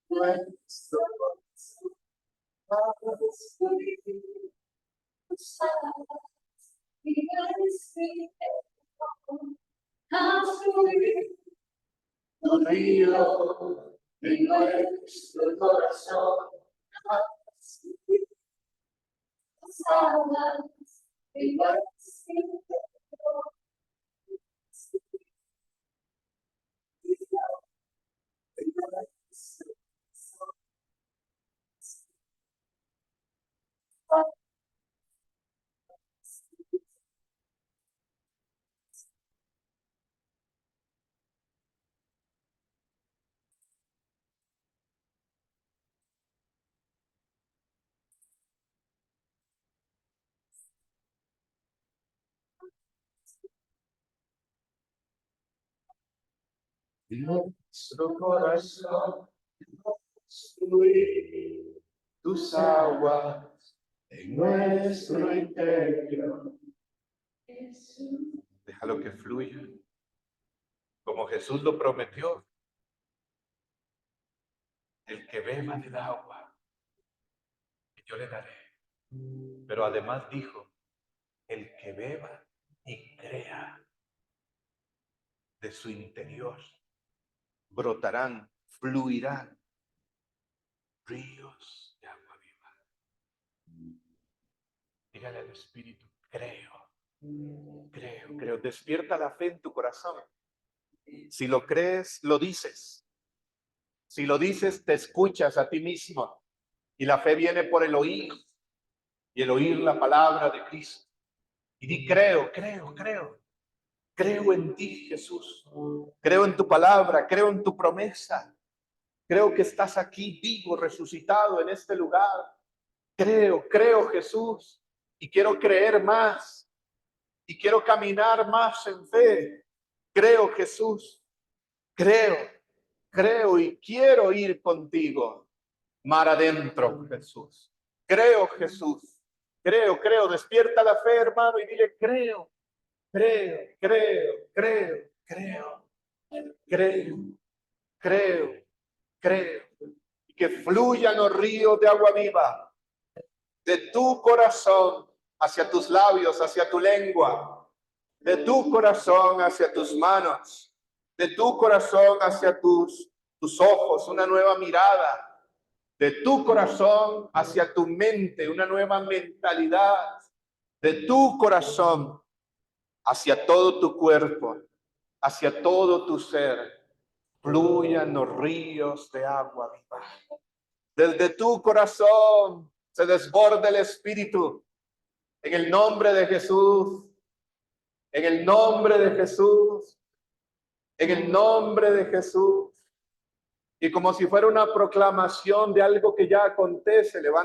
Nuestro corazón. Tu río en nuestro corazón. En nuestro corazón fluir tus aguas en nuestro interior. Déjalo que fluya, como Jesús lo prometió. El que beba del agua que yo le daré. Pero además dijo, el que beba y crea, de su interior brotarán, fluirán ríos de agua viva. Dígale al Espíritu, creo. Despierta la fe en tu corazón. Si lo crees, lo dices. Si lo dices, te escuchas a ti mismo. Y la fe viene por el oír. Y el oír la palabra de Cristo. Y di, creo. Creo en ti, Jesús. Creo en tu palabra, creo en tu promesa. Creo que estás aquí vivo, resucitado en este lugar. Creo, Jesús. Y quiero creer más. Y quiero caminar más en fe. Creo, Jesús. Creo y quiero ir contigo. Mar adentro, Jesús. Creo, Jesús. Creo. Despierta la fe, hermano, y dile, creo. Y que fluyan los ríos de agua viva de tu corazón hacia tus labios, hacia tu lengua, de tu corazón hacia tus manos, de tu corazón hacia tus ojos, una nueva mirada, de tu corazón hacia tu mente, una nueva mentalidad, de tu corazón hacia todo tu cuerpo, hacia todo tu ser, fluyan los ríos de agua viva. Desde tu corazón se desborda el Espíritu. En el nombre de Jesús. En el nombre de Jesús. En el nombre de Jesús. Y como si fuera una proclamación de algo que ya acontece, levanta